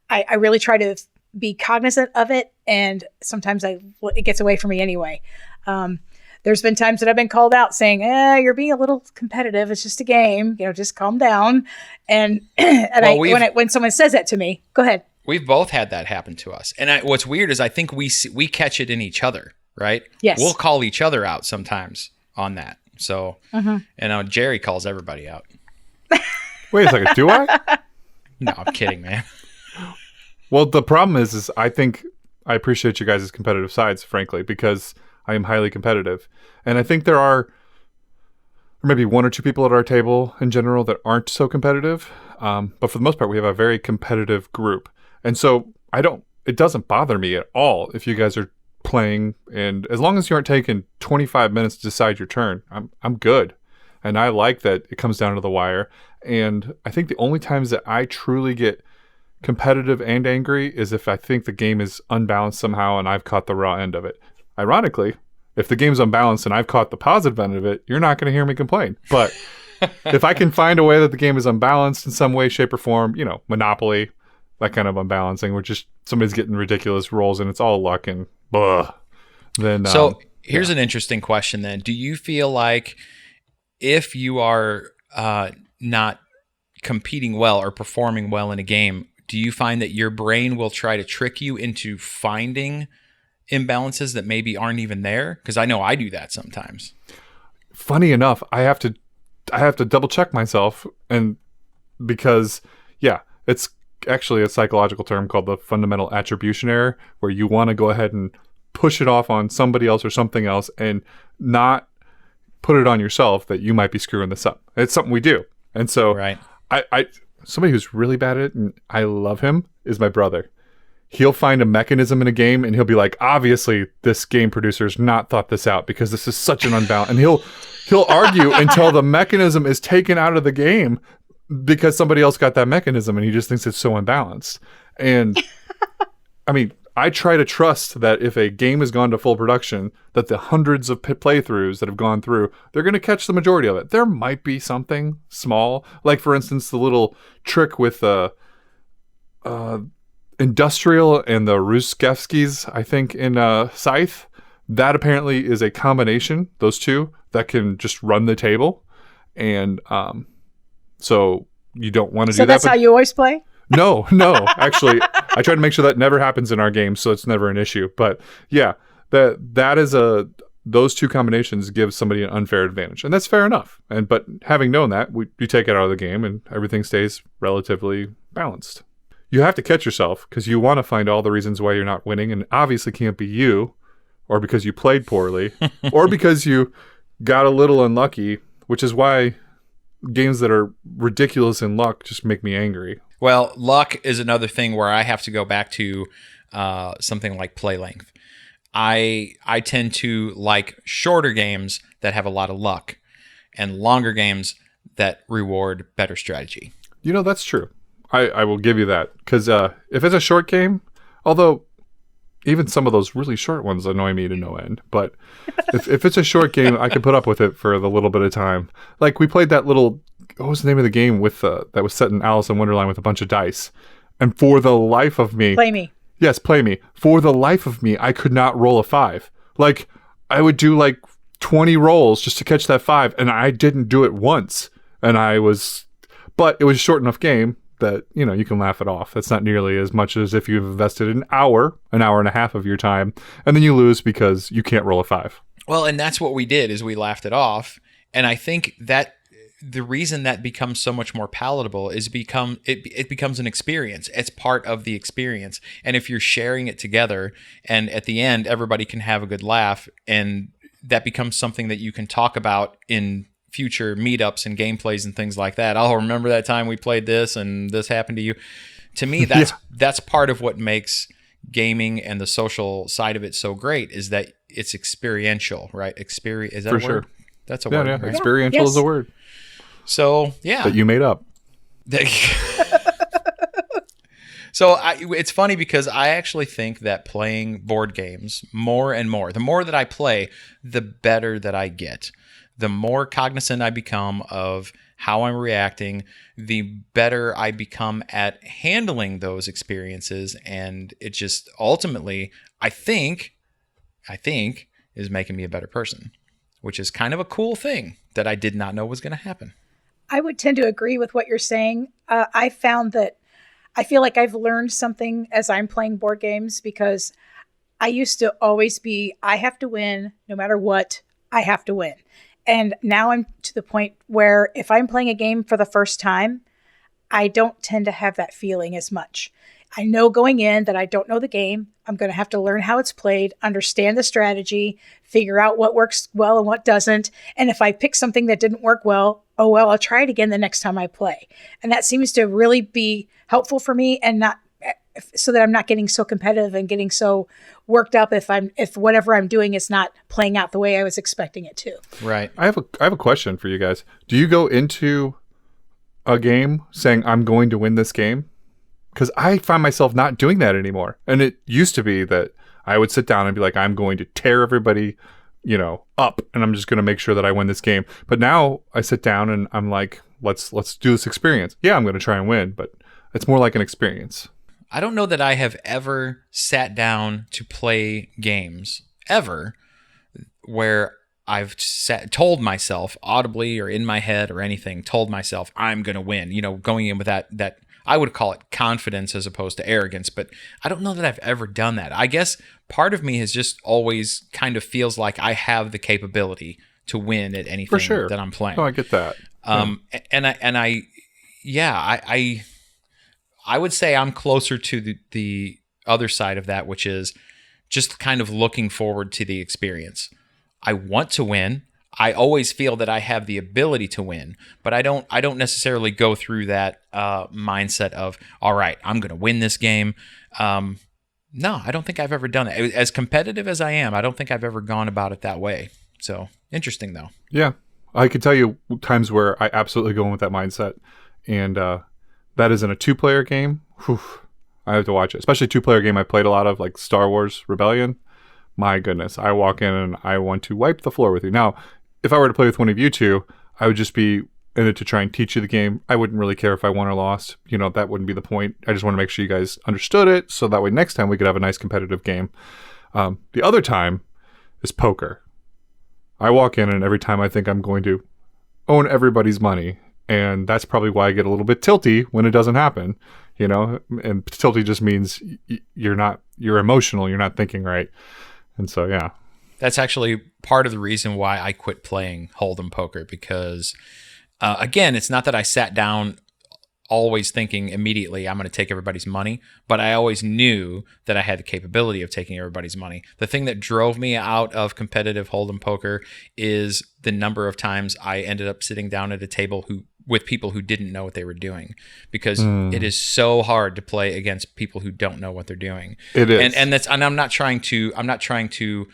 I really try to be cognizant of it, and sometimes it gets away from me anyway. There's been times that I've been called out saying, you're being a little competitive. It's just a game, just calm down. And when someone says that to me, go ahead. We've both had that happen to us. And what's weird is I think we catch it in each other, right? Yes. We'll call each other out sometimes on that. So, Jerry calls everybody out. Wait a second. Do I? No, I'm kidding, man. Well, the problem is I think I appreciate you guys' competitive sides, frankly, because I am highly competitive. And I think there are maybe one or two people at our table in general that aren't so competitive. But for the most part, we have a very competitive group. And so it doesn't bother me at all if you guys are playing. And as long as you aren't taking 25 minutes to decide your turn, I'm good. And I like that it comes down to the wire. And I think the only times that I truly get competitive and angry is if I think the game is unbalanced somehow and I've caught the raw end of it. Ironically, if the game's unbalanced and I've caught the positive end of it, you're not going to hear me complain. But if I can find a way that the game is unbalanced in some way, shape, or form, Monopoly, that kind of unbalancing, where just somebody's getting ridiculous rolls and it's all luck and blah. Then here's an interesting question then. Do you feel like if you are not competing well or performing well in a game, do you find that your brain will try to trick you into finding imbalances that maybe aren't even there? Because I know I do that sometimes. Funny enough, I have to double check myself, and because it's actually a psychological term called the fundamental attribution error, where you want to go ahead and push it off on somebody else or something else and not put it on yourself that you might be screwing this up. It's something we do. And so right. I somebody who's really bad at it, and I love him, is my brother. He'll find a mechanism in a game and he'll be like, obviously this game producer's not thought this out because this is such an unbalance. And he'll argue until the mechanism is taken out of the game because somebody else got that mechanism and he just thinks it's so unbalanced. And I mean, I try to trust that if a game has gone to full production, that the hundreds of playthroughs that have gone through, they're going to catch the majority of it. There might be something small, like for instance, the little trick with Industrial and the Ruskevskis, I think, in Scythe. That apparently is a combination, those two, that can just run the table. And so you don't want to do that. So that's how you always play? No. Actually, I try to make sure that never happens in our games, so it's never an issue. But yeah, that is those two combinations give somebody an unfair advantage, and that's fair enough. But having known that, you take it out of the game, and everything stays relatively balanced. You have to catch yourself because you want to find all the reasons why you're not winning, and obviously can't be you, or because you played poorly, or because you got a little unlucky, which is why games that are ridiculous in luck just make me angry. Well, luck is another thing where I have to go back to something like play length. I tend to like shorter games that have a lot of luck and longer games that reward better strategy. That's true. I will give you that. Because if it's a short game, although even some of those really short ones annoy me to no end, but if it's a short game, I can put up with it for the little bit of time. Like we played that little... What was the name of the game with that was set in Alice in Wonderland with a bunch of dice? And for the life of me... Play Me. Yes, Play Me. For the life of me, I could not roll a 5. Like, I would do like 20 rolls just to catch that 5, and I didn't do it once. But it was a short enough game that, you can laugh it off. That's not nearly as much as if you've invested an hour and a half of your time, and then you lose because you can't roll a 5. Well, and that's what we did, is we laughed it off. And I think that the reason that becomes so much more palatable is it becomes an experience. It's part of the experience. And if you're sharing it together and at the end, everybody can have a good laugh, and that becomes something that you can talk about in future meetups and gameplays and things like that. I'll remember that time we played this and this happened to you. To me, that's part of what makes gaming and the social side of it so great, is that it's experiential, right? Is that For a sure. word? That's a word. Yeah. Right? Experiential is a word. So, yeah. That you made up. So it's funny because I actually think that playing board games more and more, the more that I play, the better that I get. The more cognizant I become of how I'm reacting, the better I become at handling those experiences. And it just ultimately, I think, is making me a better person, which is kind of a cool thing that I did not know was going to happen. I would tend to agree with what you're saying. I found that I feel like I've learned something as I'm playing board games, because I used to always be, I have to win no matter what, I have to win. And now I'm to the point where if I'm playing a game for the first time, I don't tend to have that feeling as much. I know going in that I don't know the game. I'm going to have to learn how it's played, understand the strategy, figure out what works well and what doesn't. And if I pick something that didn't work well, oh, well, I'll try it again the next time I play. And that seems to really be helpful for me, and not so that I'm not getting so competitive and getting so worked up if whatever I'm doing is not playing out the way I was expecting it to. Right. I have a question for you guys. Do you go into a game saying, I'm going to win this game? Because I find myself not doing that anymore. And it used to be that I would sit down and be like, I'm going to tear everybody, up, and I'm just going to make sure that I win this game. But now I sit down and I'm like, let's do this experience. Yeah, I'm going to try and win, but it's more like an experience. I don't know that I have ever sat down to play games, ever, where I've told myself audibly or in my head or anything, told myself I'm going to win, going in with that I would call it confidence as opposed to arrogance, but I don't know that I've ever done that. I guess part of me has just always kind of feels like I have the capability to win at anything that I'm playing. Oh, I get that. I would say I'm closer to the other side of that, which is just kind of looking forward to the experience. I want to win. I always feel that I have the ability to win, but I don't necessarily go through that mindset of, all right, I'm going to win this game. No, I don't think I've ever done that. As competitive as I am, I don't think I've ever gone about it that way. So interesting, though. Yeah, I can tell you times where I absolutely go in with that mindset, and that is in a 2-player game. Whew, I have to watch it. Especially 2-player game I played a lot of, like Star Wars Rebellion. My goodness, I walk in and I want to wipe the floor with you. Now, if I were to play with one of you two, I would just be in it to try and teach you the game. I wouldn't really care if I won or lost. That wouldn't be the point. I just want to make sure you guys understood it, so that way next time we could have a nice competitive game. The other time is poker. I walk in and every time I think I'm going to own everybody's money, and that's probably why I get a little bit tilty when it doesn't happen. And tilty just means you're emotional, you're not thinking right. And so, yeah. That's actually part of the reason why I quit playing Hold'em poker, because again, it's not that I sat down always thinking immediately I'm going to take everybody's money, but I always knew that I had the capability of taking everybody's money. The thing that drove me out of competitive Hold'em poker is the number of times I ended up sitting down at a table with people who didn't know what they were doing, because it is so hard to play against people who don't know what they're doing. It is. And I'm not trying to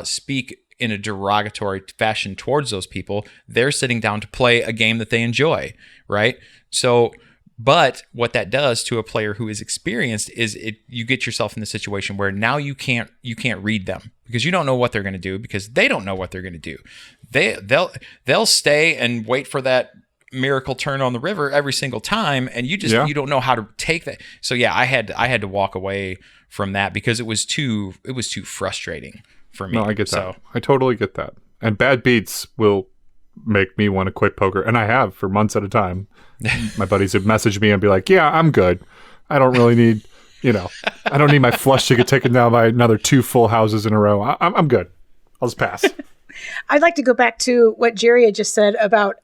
speak in a derogatory fashion towards those people. They're sitting down to play a game that they enjoy, right? So, but what that does to a player who is experienced is you get yourself in the situation where now you can't read them, because you don't know what they're going to do, because they don't know what they're going to do. They'll stay and wait for that miracle turn on the river every single time, and you don't know how to take that. So yeah, I had to walk away from that because it was too frustrating for me. No, I get that. I totally get that. And bad beats will make me want to quit poker, and I have for months at a time. My buddies would message me and be like, "Yeah, I'm good. I don't really need, I don't need my flush to get taken down by another 2 full houses in a row. I'm good. I'll just pass." I'd like to go back to what Jerry had just said about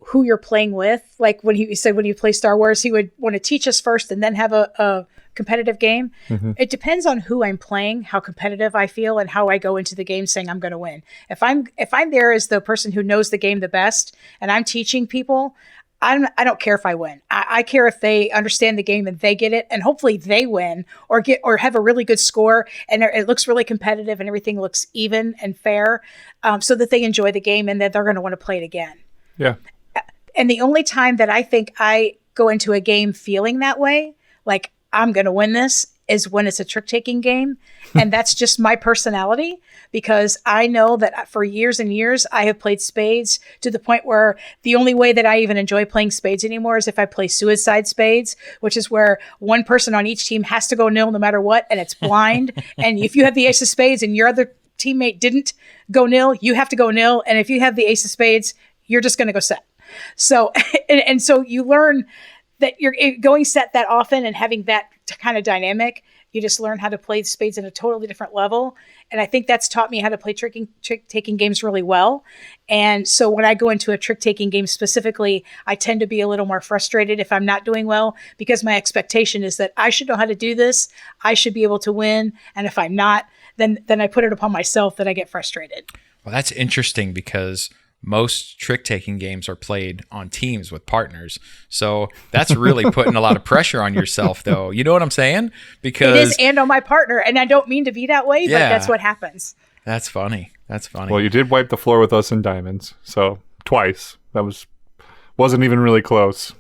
who you're playing with. Like when he said when you play Star Wars, he would want to teach us first and then have a competitive game. Mm-hmm. It depends on who I'm playing, how competitive I feel, and how I go into the game saying I'm going to win. If I'm there as the person who knows the game the best and I'm teaching people, I don't care if I win. I care if they understand the game and they get it, and hopefully they win or have a really good score and it looks really competitive and everything looks even and fair, so that they enjoy the game and that they're going to want to play it again. Yeah. And the only time that I think I go into a game feeling that way, like I'm going to win this, is when it's a trick-taking game. And that's just my personality, because I know that for years and years, I have played spades to the point where the only way that I even enjoy playing spades anymore is if I play suicide spades, which is where one person on each team has to go nil no matter what, and it's blind. And if you have the ace of spades and your other teammate didn't go nil, you have to go nil. And if you have the ace of spades, you're just going to go set. So, and so you learn that you're going set that often and having that kind of dynamic, you just learn how to play spades at a totally different level. And I think that's taught me how to play trick-taking games really well. And so when I go into a trick-taking game specifically, I tend to be a little more frustrated if I'm not doing well, because my expectation is that I should know how to do this. I should be able to win. And if I'm not, then I put it upon myself that I get frustrated. Well, that's interesting, because most trick-taking games are played on teams with partners. So that's really putting a lot of pressure on yourself, though. You know what I'm saying? Because it is, and on my partner. And I don't mean to be that way, but that's what happens. That's funny. Well, you did wipe the floor with us in diamonds. So twice. That wasn't even really close.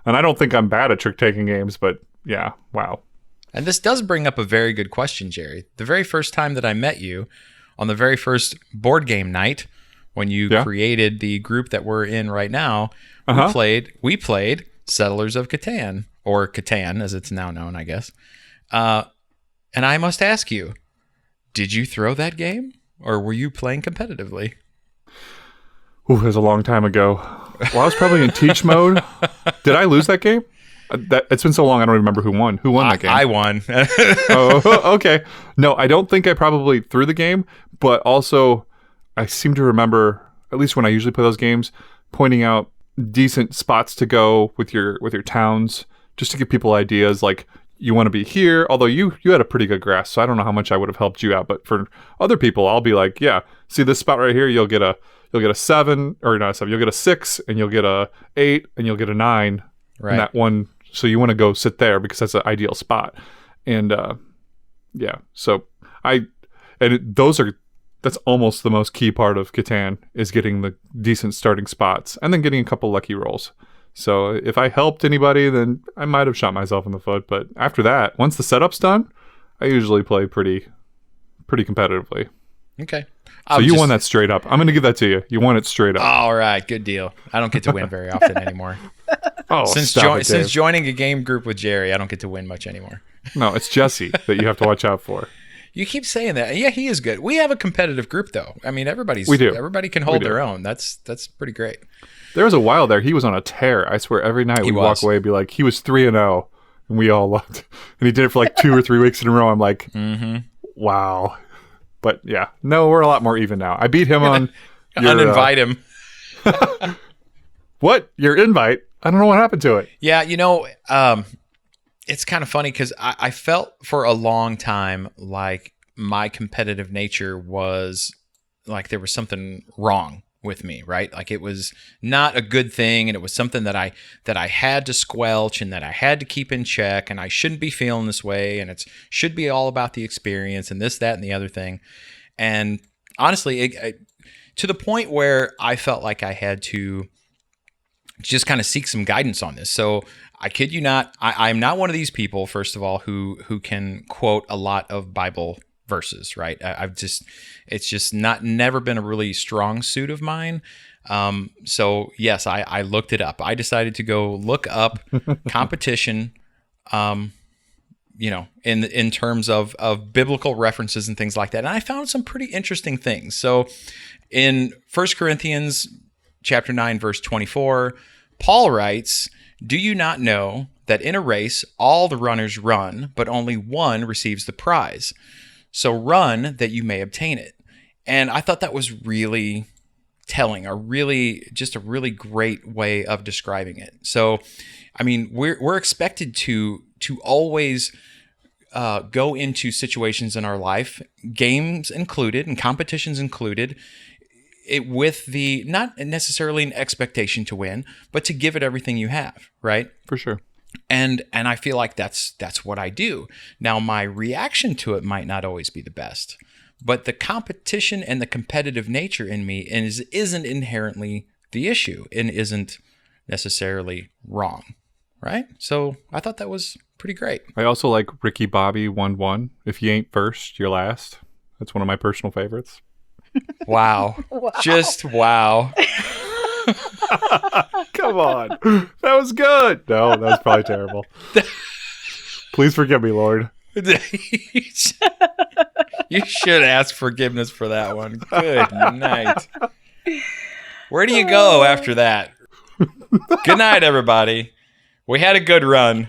And I don't think I'm bad at trick-taking games, but yeah, wow. And this does bring up a very good question, Jerry. The very first time that I met you, on the very first board game night, when you created the group that we're in right now, we played Settlers of Catan, or Catan as it's now known, I guess. And I must ask you, did you throw that game, or were you playing competitively? Ooh, it was a long time ago. Well, I was probably in teach mode. Did I lose that game? It's been so long, I don't remember who won. Who won that game? I won. Oh, okay. No, I don't think I probably threw the game, but also I seem to remember, at least when I usually play those games, pointing out decent spots to go with your towns, just to give people ideas, like you want to be here. Although you had a pretty good grasp, so I don't know how much I would have helped you out. But for other people, I'll be like, yeah, see this spot right here, you'll get a 7, or not a 7, you'll get a 6, and you'll get a 8, and you'll get a 9. Right. And that one, so you want to go sit there because that's an ideal spot. And so that's almost the most key part of Catan, is getting the decent starting spots and then getting a couple lucky rolls. So if I helped anybody, then I might have shot myself in the foot. But after that, once the setup's done, I usually play pretty competitively. Okay. So you won that straight up. I'm going to give that to you. You won it straight up. All right, good deal. I don't get to win very often anymore. Oh, Since joining a game group with Jerry, I don't get to win much anymore. No, it's Jesse that you have to watch out for. You keep saying that. Yeah, he is good. We have a competitive group, though. I mean, We do. Everybody can hold their own. That's pretty great. There was a while there he was on a tear. I swear every night we'd walk away and be like, he was 3-0, and we all loved. And he did it for like 2 or 3 weeks in a row. I'm like, wow. But yeah, no, we're a lot more even now. I beat him on your, uninvite him. What? Your invite? I don't know what happened to it. Yeah, it's kind of funny because I felt for a long time like my competitive nature was like there was something wrong with me, right? Like it was not a good thing, and it was something that I had to squelch and that I had to keep in check, and I shouldn't be feeling this way, and it should be all about the experience and this, that, and the other thing. And honestly, to the point where I felt like I had to just kind of seek some guidance on this. So I kid you not, I'm not one of these people, first of all, who can quote a lot of Bible verses, right? It's just never been a really strong suit of mine. So yes, I looked it up. I decided to go look up competition, in terms of biblical references and things like that. And I found some pretty interesting things. So in 1 Corinthians chapter 9, verse 24, Paul writes, "Do you not know that in a race all the runners run, but only one receives the prize? So run that you may obtain it." And I thought that was really telling, a really great way of describing it. So, I mean, we're expected to always go into situations in our life, games included and competitions included, it with the not necessarily an expectation to win, but to give it everything you have, right? For sure. And I feel like that's what I do. Now, my reaction to it might not always be the best, but the competition and the competitive nature in me isn't inherently the issue and isn't necessarily wrong, right? So I thought that was pretty great. I also like Ricky Bobby 1-1. If you ain't first, you're last. That's one of my personal favorites. Wow. Just wow. Come on. That was good. No, that was probably terrible. Please forgive me, Lord. You should ask forgiveness for that one. Good night. Where do you go after that? Good night, everybody. We had a good run.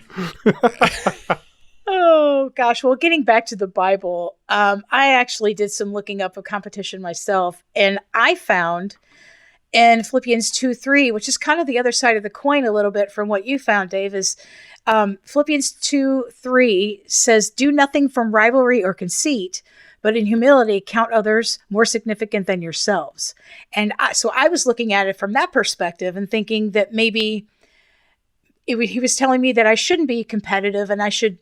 Oh, gosh. Well, getting back to the Bible, I actually did some looking up of competition myself, and I found in Philippians 2:3, which is kind of the other side of the coin a little bit from what you found, Dave, is Philippians 2:3 says, "Do nothing from rivalry or conceit, but in humility count others more significant than yourselves." And so I was looking at it from that perspective and thinking that maybe he was telling me that I shouldn't be competitive and I should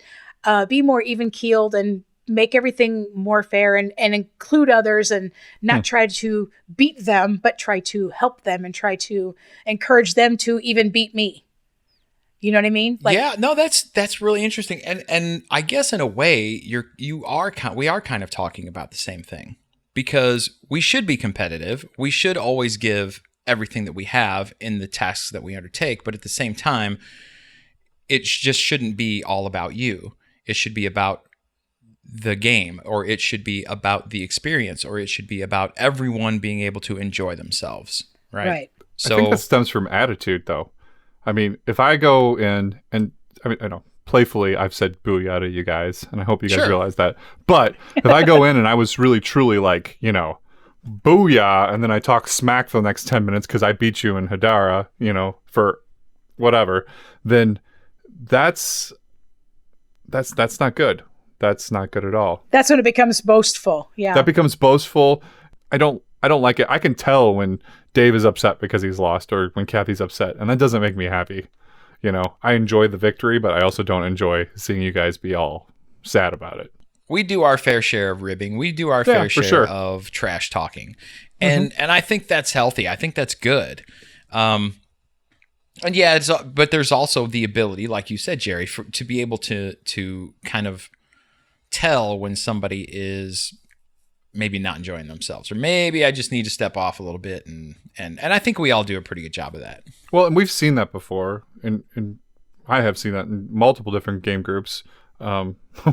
be more even-keeled and make everything more fair and include others and not try to beat them, but try to help them and try to encourage them to even beat me. You know what I mean? Like, yeah, no, that's really interesting. And I guess in a way we are kind of talking about the same thing, because we should be competitive. We should always give everything that we have in the tasks that we undertake, but at the same time, it just shouldn't be all about you. It should be about the game, or it should be about the experience, or it should be about everyone being able to enjoy themselves, right? Right. So I think that stems from attitude, though. I mean, if I go in and, I know, playfully I've said booyah to you guys, and I hope you guys realize that. But if I go in and I was really, truly like, booyah, and then I talk smack for the next 10 minutes because I beat you in Hadara, for whatever, then that's not good. That's not good at all. That's when it becomes boastful. Yeah. That becomes boastful. I don't like it. I can tell when Dave is upset because he's lost, or when Kathy's upset, and that doesn't make me happy. I enjoy the victory, but I also don't enjoy seeing you guys be all sad about it. We do our fair share of ribbing. We do our fair share of trash talking. And I think that's healthy. I think that's good. And yeah, but there's also the ability, like you said, Jerry, to be able to kind of tell when somebody is maybe not enjoying themselves, or maybe I just need to step off a little bit, and I think we all do a pretty good job of that. Well, and we've seen that before, and I have seen that in multiple different game groups,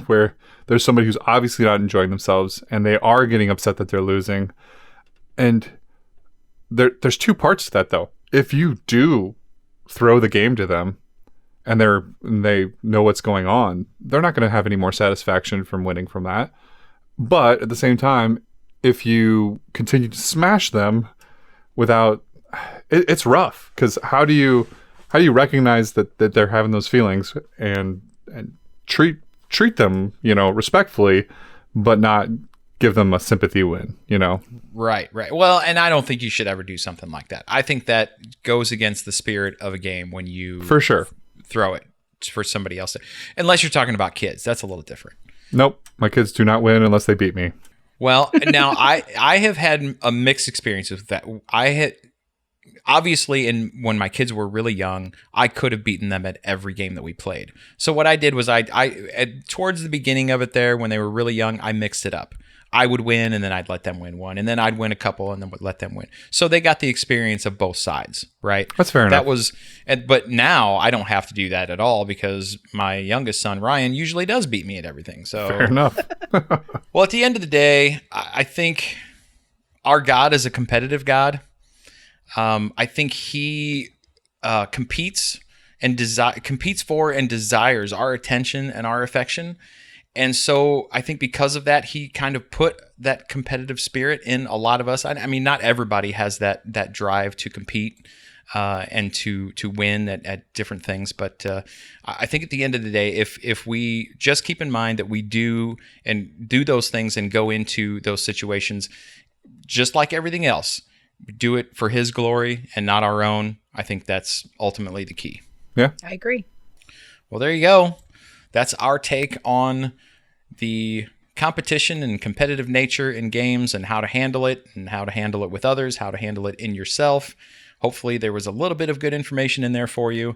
where there's somebody who's obviously not enjoying themselves, and they are getting upset that they're losing, and there's two parts to that though. If you do throw the game to them and they know what's going on, they're not going to have any more satisfaction from winning from that. But at the same time, if you continue to smash them without, it's rough, because how do you recognize that they're having those feelings and treat them, respectfully, but not give them a sympathy win, Right. Well, and I don't think you should ever do something like that. I think that goes against the spirit of a game when you for sure throw it for somebody else. Unless you're talking about kids, that's a little different. Nope, my kids do not win unless they beat me. Well, now I have had a mixed experience with that. I had obviously when my kids were really young, I could have beaten them at every game that we played. So what I did was I towards the beginning of it there, when they were really young, I mixed it up. I would win, and then I'd let them win one, and then I'd win a couple, and then would let them win. So they got the experience of both sides, right? That's fair enough. But now I don't have to do that at all, because my youngest son Ryan usually does beat me at everything. So fair enough. Well, at the end of the day, I think our God is a competitive God. I think He competes for and desires our attention and our affection. And so I think because of that, He kind of put that competitive spirit in a lot of us. I mean, not everybody has that drive to compete and to win at different things. But I think at the end of the day, if we just keep in mind that we do those things and go into those situations, just like everything else, do it for His glory and not our own, I think that's ultimately the key. Yeah, I agree. Well, there you go. That's our take on the competition and competitive nature in games, and how to handle it, and how to handle it with others, how to handle it in yourself. Hopefully there was a little bit of good information in there for you.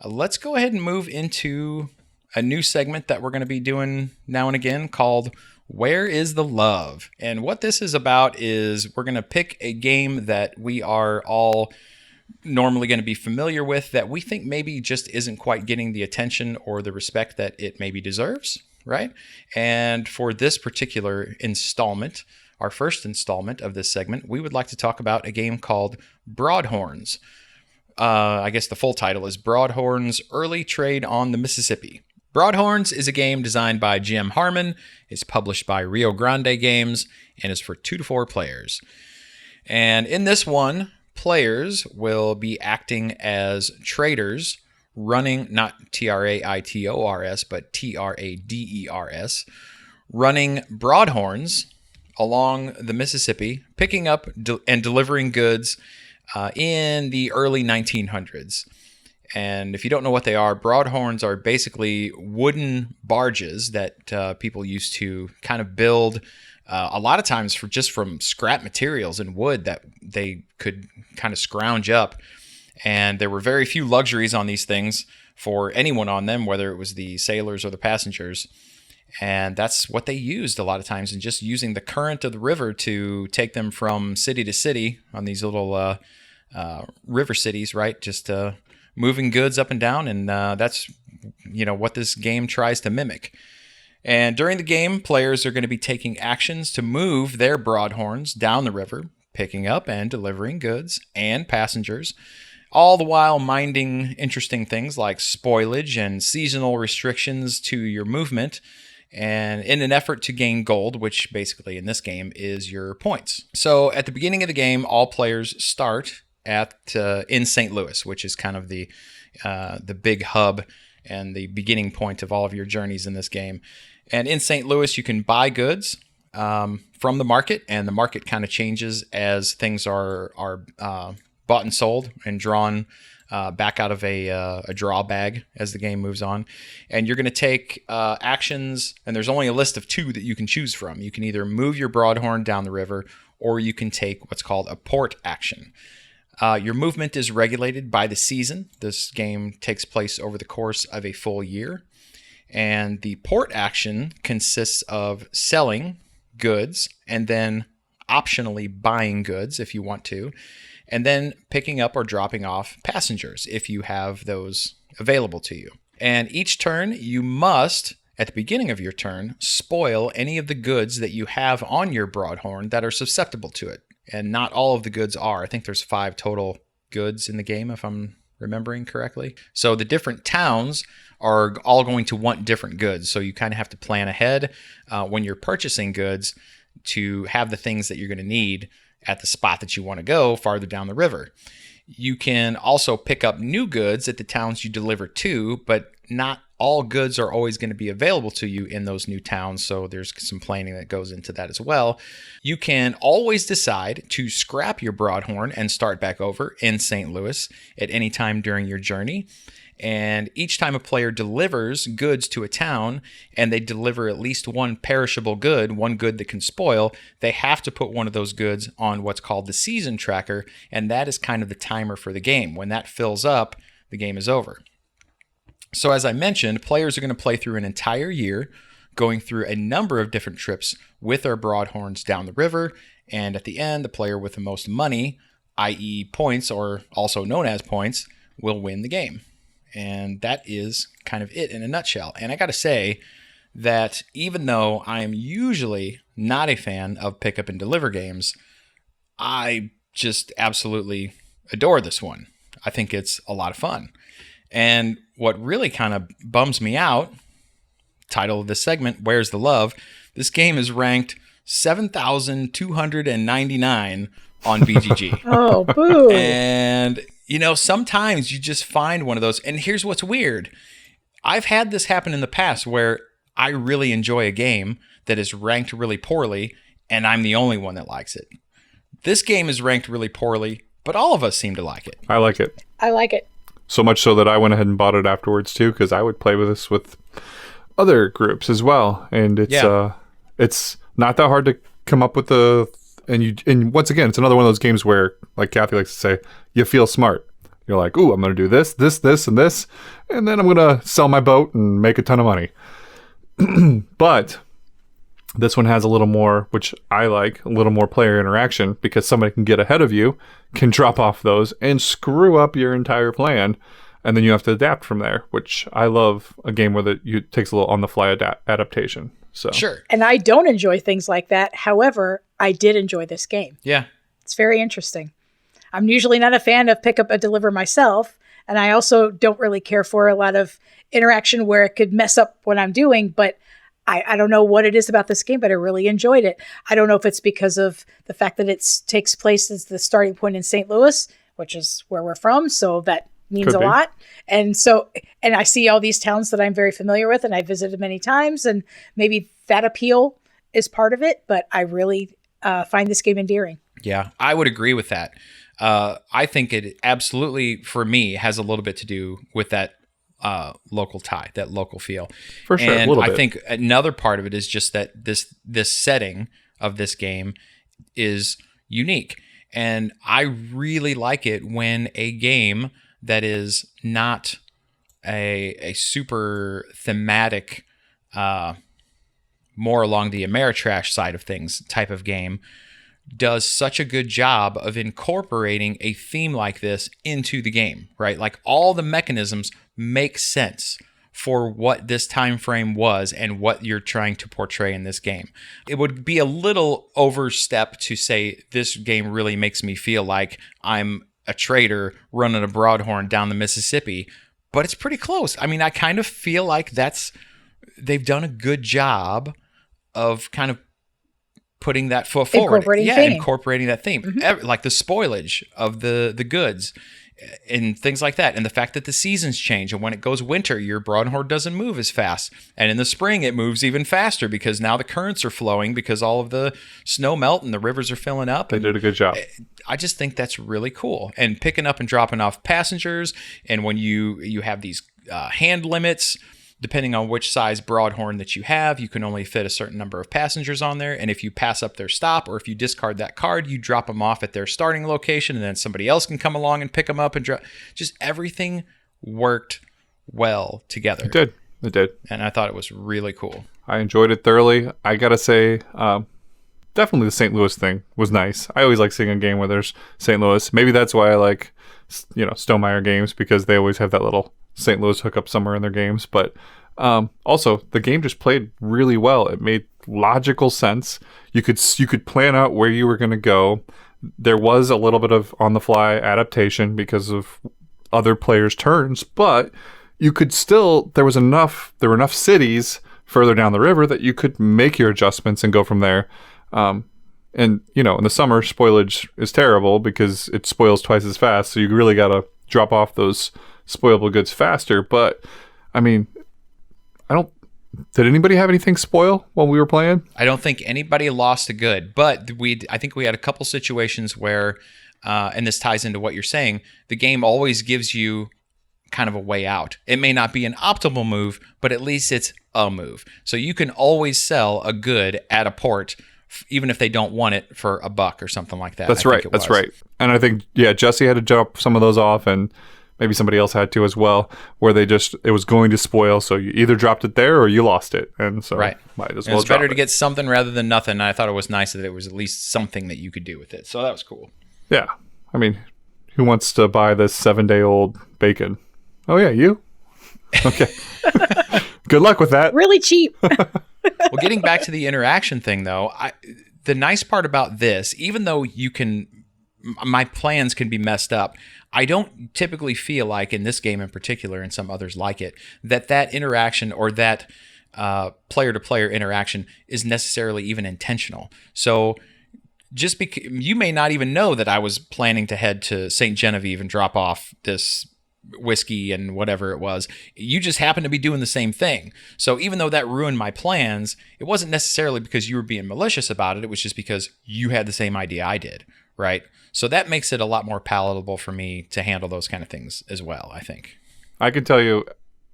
Let's go ahead and move into a new segment that we're going to be doing now and again called Where is the Love? And what this is about is we're going to pick a game that we are all normally going to be familiar with, that we think maybe just isn't quite getting the attention or the respect that it maybe deserves, right? And for this particular installment, our first installment of this segment, we would like to talk about a game called Broadhorns. I guess the full title is Broadhorns Early Trade on the Mississippi. Broadhorns is a game designed by Jim Harmon, is published by Rio Grande Games, and is for 2 to 4 players. And in this one, players will be acting as traders, running, not Traitors, but Traders, running broadhorns along the Mississippi, picking up and delivering goods in the early 1900s. And if you don't know what they are, broadhorns are basically wooden barges that people used to kind of build a lot of times from scrap materials and wood that they could kind of scrounge up. And there were very few luxuries on these things for anyone on them, whether it was the sailors or the passengers. And that's what they used a lot of times, and just using the current of the river to take them from city to city on these little river cities, right? Just moving goods up and down. And that's, what this game tries to mimic. And during the game, players are going to be taking actions to move their broadhorns down the river, picking up and delivering goods and passengers, all the while minding interesting things like spoilage and seasonal restrictions to your movement, and in an effort to gain gold, which basically in this game is your points. So at the beginning of the game, all players start in St. Louis, which is kind of the big hub and the beginning point of all of your journeys in this game. And in St. Louis, you can buy goods from the market, and the market kind of changes as things are bought and sold and drawn back out of a draw bag as the game moves on. And you're going to take actions, and there's only a list of 2 that you can choose from. You can either move your broadhorn down the river, or you can take what's called a port action. Your movement is regulated by the season. This game takes place over the course of a full year. And the port action consists of selling goods and then optionally buying goods if you want to, and then picking up or dropping off passengers if you have those available to you. And each turn, you must, at the beginning of your turn, spoil any of the goods that you have on your Broadhorn that are susceptible to it. And not all of the goods are. I think there's 5 total goods in the game, if I'm remembering correctly. So the different towns are all going to want different goods. So you kind of have to plan ahead when you're purchasing goods to have the things that you're going to need at the spot that you want to go farther down the river. You can also pick up new goods at the towns you deliver to, but not all goods are always going to be available to you in those new towns, so there's some planning that goes into that as well. You can always decide to scrap your Broadhorn and start back over in St. Louis at any time during your journey. And each time a player delivers goods to a town and they deliver at least one perishable good, one good that can spoil, they have to put one of those goods on what's called the season tracker, and that is kind of the timer for the game. When that fills up, the game is over. So as I mentioned, players are going to play through an entire year, going through a number of different trips with their Broadhorns down the river, and at the end, the player with the most money, i.e. points, or also known as points, will win the game. And that is kind of it in a nutshell. And I got to say that even though I am usually not a fan of pick up and deliver games, I just absolutely adore this one. I think it's a lot of fun. And what really kind of bums me out, title of this segment, Where's the Love? This game is ranked 7,299 on BGG. Oh, boo. And, you know, sometimes you just find one of those. And here's what's weird. I've had this happen in the past where I really enjoy a game that is ranked really poorly, and I'm the only one that likes it. This game is ranked really poorly, but all of us seem to like it. I like it. I like it. So much so that I went ahead and bought it afterwards too, because I would play with this with other groups as well. And it's not that hard to come up with and once again, it's another one of those games where, like Kathy likes to say, you feel smart. You're like, ooh, I'm going to do this, this, this, and this, and then I'm going to sell my boat and make a ton of money. But this one has a little more, which I like, a little more player interaction, because somebody can get ahead of you, can drop off those, and screw up your entire plan, and then you have to adapt from there, which I love a game where it takes a little on-the-fly adaptation. So Sure. And I don't enjoy things like that. However, I did enjoy this game. Yeah. It's very interesting. I'm usually not a fan of pick up and deliver myself, and I also don't really care for a lot of interaction where it could mess up what I'm doing, but I don't know what it is about this game, but I really enjoyed it. I don't know if it's because of the fact that it takes place as the starting point in St. Louis, which is where we're from, so that means a lot. And I see all these towns that I'm very familiar with and I visited many times, and maybe that appeal is part of it, but I really find this game endearing. Yeah, I would agree with that. I think it absolutely, for me, has a little bit to do with that local tie, that local feel. For sure, and a little bit. I think another part of it is just that this setting of this game is unique. And I really like it when a game that is not a super thematic, more along the Ameritrash side of things type of game does such a good job of incorporating a theme like this into the game, right? Like all the mechanisms make sense for what this time frame was and what you're trying to portray in this game. It would be a little overstep to say this game really makes me feel like I'm a trader running a Broadhorn down the Mississippi, but it's pretty close. I mean, I kind of feel like they've done a good job of kind of putting that foot forward. Incorporating that theme. Mm-hmm. Like the spoilage of the goods and things like that. And the fact that the seasons change, and when it goes winter, your Broadhorn doesn't move as fast. And in the spring, it moves even faster because now the currents are flowing because all of the snow melt and the rivers are filling up. They did a good job. I just think that's really cool. And picking up and dropping off passengers, and when you have these hand limits, depending on which size Broadhorn that you have, you can only fit a certain number of passengers on there. And if you pass up their stop, or if you discard that card, you drop them off at their starting location, and then somebody else can come along and pick them up and drop. Just everything worked well together. It did. And I thought it was really cool. I enjoyed it thoroughly. I gotta say, definitely the St. Louis thing was nice. I always like seeing a game where there's St. Louis. Maybe that's why I like, Stonemaier games, because they always have that little St. Louis hookup somewhere in their games. But also, the game just played really well. It made logical sense. You could plan out where you were going to go. There was a little bit of on-the-fly adaptation because of other players' turns, but you could still. There were enough cities further down the river that you could make your adjustments and go from there. And in the summer, spoilage is terrible because it spoils twice as fast. So you really got to drop off those spoilable goods faster. But I mean, did anybody have anything spoil while we were playing? I don't think anybody lost a good, but I think we had a couple situations where, and this ties into what you're saying, the game always gives you kind of a way out. It may not be an optimal move, but at least it's a move. So you can always sell a good at a port, even if they don't want it, for $1 or something like that. That's right. And I think, Jesse had to jump some of those off, and maybe somebody else had to as well, where it was going to spoil. So you either dropped it there or you lost it. And so right. Might as well it's better to get something rather than nothing. And I thought it was nice that it was at least something that you could do with it. So that was cool. Yeah. I mean, who wants to buy this 7-day-old bacon? Oh, yeah, you? Okay. Good luck with that. Really cheap. Well, getting back to the interaction thing, though, the nice part about this, even though my plans can be messed up, I don't typically feel like, in this game in particular, and some others like it, that interaction or that player-to-player interaction is necessarily even intentional. So just because you may not even know that I was planning to head to St. Genevieve and drop off this whiskey and whatever it was, you just happened to be doing the same thing. So even though that ruined my plans, it wasn't necessarily because you were being malicious about it. It was just because you had the same idea I did, right? So that makes it a lot more palatable for me to handle those kind of things as well, I think. I can tell you,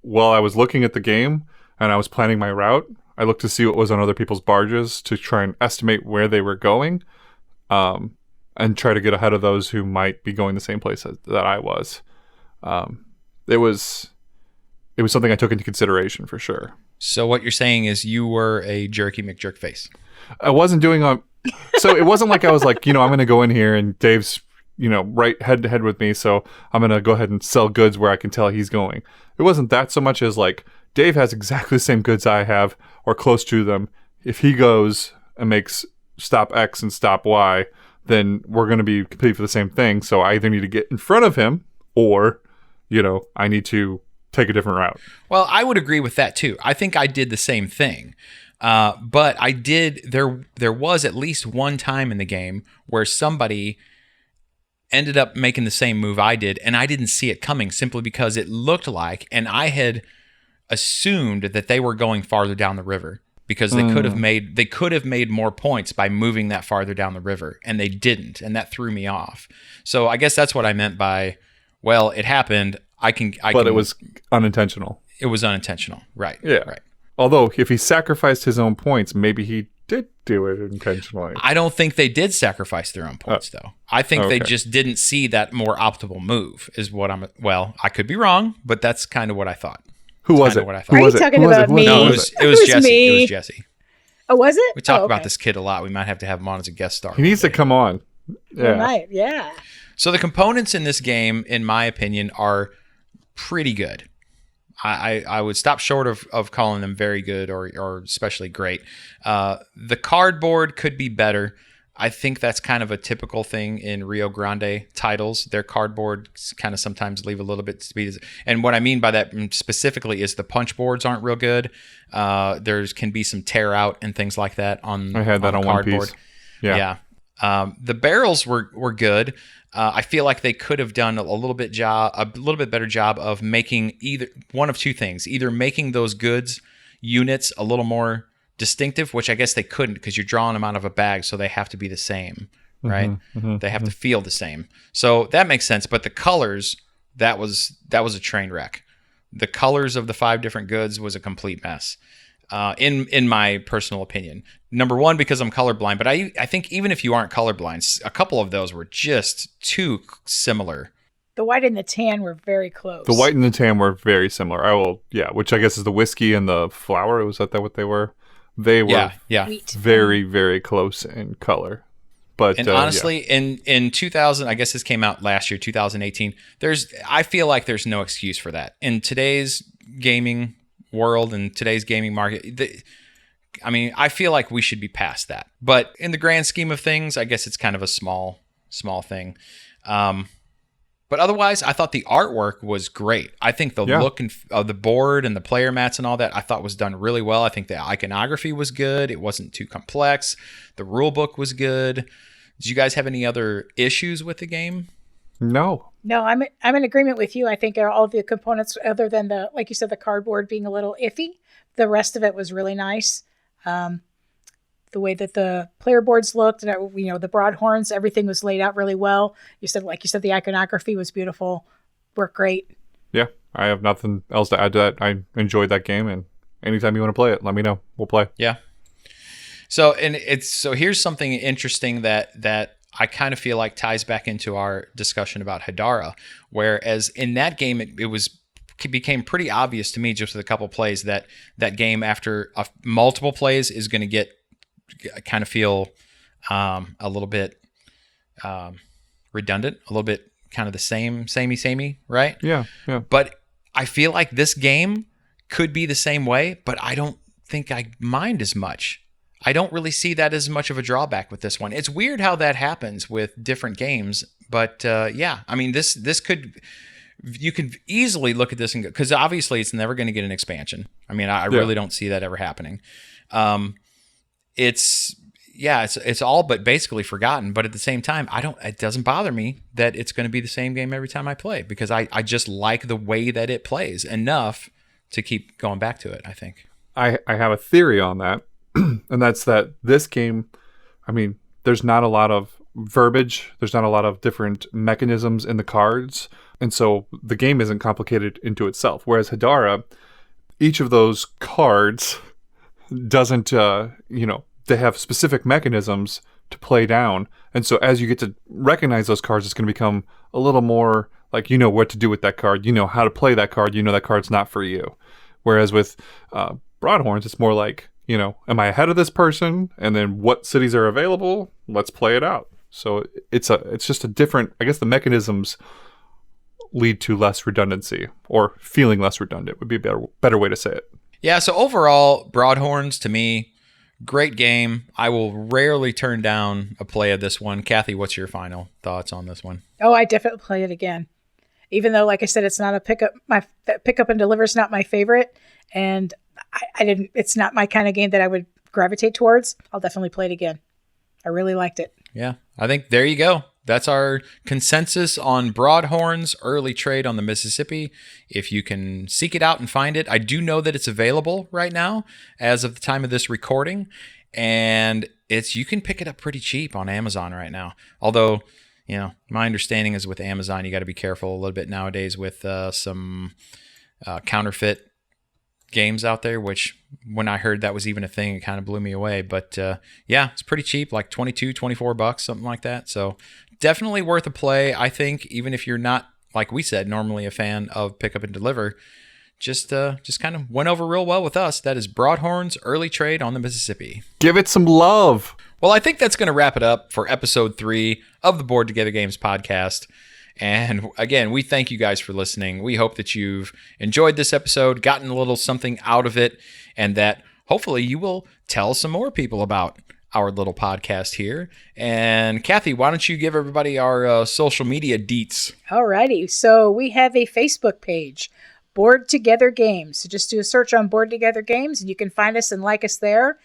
while I was looking at the game and I was planning my route, I looked to see what was on other people's barges to try and estimate where they were going, and try to get ahead of those who might be going the same place that I was. It was something I took into consideration for sure. So what you're saying is you were a Jerky McJerkface. I wasn't doing so it wasn't like I was like, I'm going to go in here and Dave's, right head to head with me. So I'm going to go ahead and sell goods where I can tell he's going. It wasn't that so much as like Dave has exactly the same goods I have or close to them. If he goes and makes stop X and stop Y, then we're going to be competing for the same thing. So I either need to get in front of him or I need to take a different route. Well, I would agree with that too. I think I did the same thing. But I did, there was at least one time in the game where somebody ended up making the same move I did, and I didn't see it coming simply because it looked like, and I had assumed that they were going farther down the river because they could have made more points by moving that farther down the river, and they didn't, and that threw me off. So I guess that's what I meant by, well, it happened. But it was unintentional. It was unintentional. Right. Yeah. Right. Although if he sacrificed his own points, maybe he did do it intentionally. I don't think they did sacrifice their own points, though. I think they just didn't see that more optimal move is what I could be wrong, but that's kind of what I thought. Who was it? Are you talking about me? No, it was Jesse. Me. It was Jesse. Oh, was it? We talk about this kid a lot. We might have to have him on as a guest star. He needs to come on. Yeah. Right. Yeah. So the components in this game, in my opinion, are pretty good. I would stop short of calling them very good or especially great. The cardboard could be better. I think that's kind of a typical thing in Rio Grande titles. Their cardboard kind of sometimes leave a little bit to be. And what I mean by that specifically is the punch boards aren't real good. There can be some tear out and things like that on. I had that on cardboard. One Piece. Yeah. The barrels were good. I feel like they could have done a little bit better job of making either one of two things: either making those goods units a little more distinctive, which I guess they couldn't because you're drawing them out of a bag, so they have to be the same, right? They have to feel the same. So that makes sense. But the colors, that was a train wreck. the colors of the 5 different goods was a complete mess. In my personal opinion. Number one, because I'm colorblind, but I think even if you aren't colorblind, a couple of those were just too similar. The white and the tan were very close. The white and the tan were very similar. Which I guess is the whiskey and the flour. Was that what they were? They were Wheat. very, very close in color. But and honestly, in 2000, I guess this came out last year, 2018. I feel like there's no excuse for that in today's gaming world and today's gaming market. I feel like we should be past that. But in the grand scheme of things, I guess it's kind of a small thing. But otherwise, I thought the artwork was great. I think the look of the board and the player mats and all that, I thought was done really well. I think the iconography was good. It wasn't too complex. The rule book was good. Did you guys have any other issues with the game? No, I'm in agreement with you. I think all the components, other than like you said, the cardboard being a little iffy, the rest of it was really nice. The way that the player boards looked, and the broad horns, everything was laid out really well. Like you said, the iconography was beautiful, worked great. Yeah, I have nothing else to add to that. I enjoyed that game, and anytime you want to play it, let me know. We'll play. Yeah. So here's something interesting that I kind of feel like ties back into our discussion about Hadara, whereas in that game it became pretty obvious to me just with a couple plays that game after multiple plays is going to kind of feel a little bit redundant, a little bit kind of the samey, right? Yeah. But I feel like this game could be the same way, but I don't think I mind as much. I don't really see that as much of a drawback with this one. It's weird how that happens with different games, but this could. You could easily look at this and go, because obviously it's never going to get an expansion. I really don't see that ever happening. It's all but basically forgotten, but at the same time, it doesn't bother me that it's going to be the same game every time I play, because I just like the way that it plays enough to keep going back to it, I think. I have a theory on that, and that's that this game, there's not a lot of verbiage, there's not a lot of different mechanisms in the cards, and so the game isn't complicated into itself. Whereas Hadara, each of those cards doesn't, they have specific mechanisms to play down. And so as you get to recognize those cards, it's going to become a little more like, what to do with that card, how to play that card, that card's not for you. Whereas with Broadhorns, it's more like, am I ahead of this person? And then what cities are available? Let's play it out. So it's just a different, I guess the mechanisms lead to less redundancy, or feeling less redundant would be a better way to say it. Yeah, so overall, Broadhorns, to me, great game. I will rarely turn down a play of this one. Kathy, what's your final thoughts on this one? Oh, I definitely play it again. Even though, like I said, it's not a pickup. My pickup and deliver is not my favorite, and it's not my kind of game that I would gravitate towards. I'll definitely play it again. I really liked it. Yeah, I think there you go. That's our consensus on Broadhorns Early Trade on the Mississippi. If you can seek it out and find it, I do know that it's available right now as of the time of this recording, and you can pick it up pretty cheap on Amazon right now. Although, my understanding is with Amazon, you got to be careful a little bit nowadays with some counterfeit games out there, which when I heard that was even a thing, it kind of blew me away. But it's pretty cheap, like $22-$24, something like that. So definitely worth a play, I think, even if you're not, like we said, normally a fan of pick up and deliver. Just kind of went over real well with us. That is Broadhorns Early Trade on the Mississippi. Give it some love. Well, I think that's going to wrap it up for episode 3 of the Board Together Games podcast. And again, we thank you guys for listening. We hope that you've enjoyed this episode, gotten a little something out of it, and that hopefully you will tell some more people about our little podcast here. And Kathy, why don't you give everybody our social media deets? Alrighty. So we have a Facebook page, Board Together Games. So just do a search on Board Together Games and you can find us and like us there.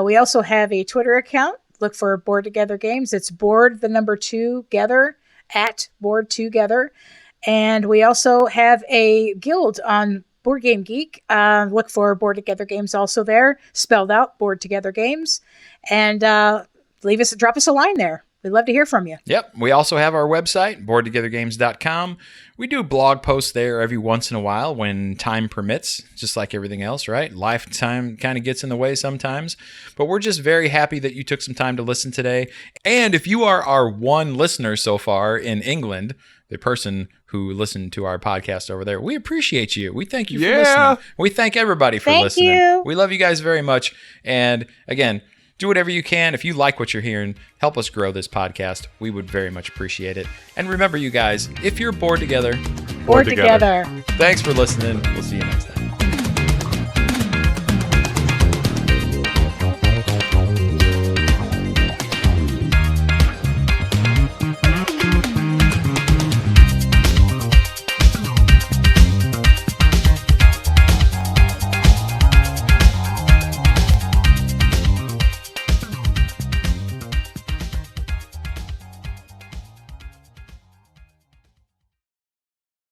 We also have a Twitter account. Look for Board Together Games. It's board, the number 2, together, at Board Together. And we also have a guild on Board Game Geek. Look for Board Together Games also there, spelled out, Board Together Games. And drop us a line there. we'd love to hear from you. Yep. We also have our website, boardtogethergames.com. We do blog posts there every once in a while when time permits, just like everything else, right? Lifetime kind of gets in the way sometimes. But we're just very happy that you took some time to listen today. And if you are our one listener so far in England, the person who listened to our podcast over there, we appreciate you. We thank you for listening. We thank everybody for Thank listening. you. We love you guys very much. And again, do whatever you can. If you like what you're hearing, help us grow this podcast. We would very much appreciate it. And remember, you guys, if you're bored together, Board together. thanks for listening. We'll see you next time.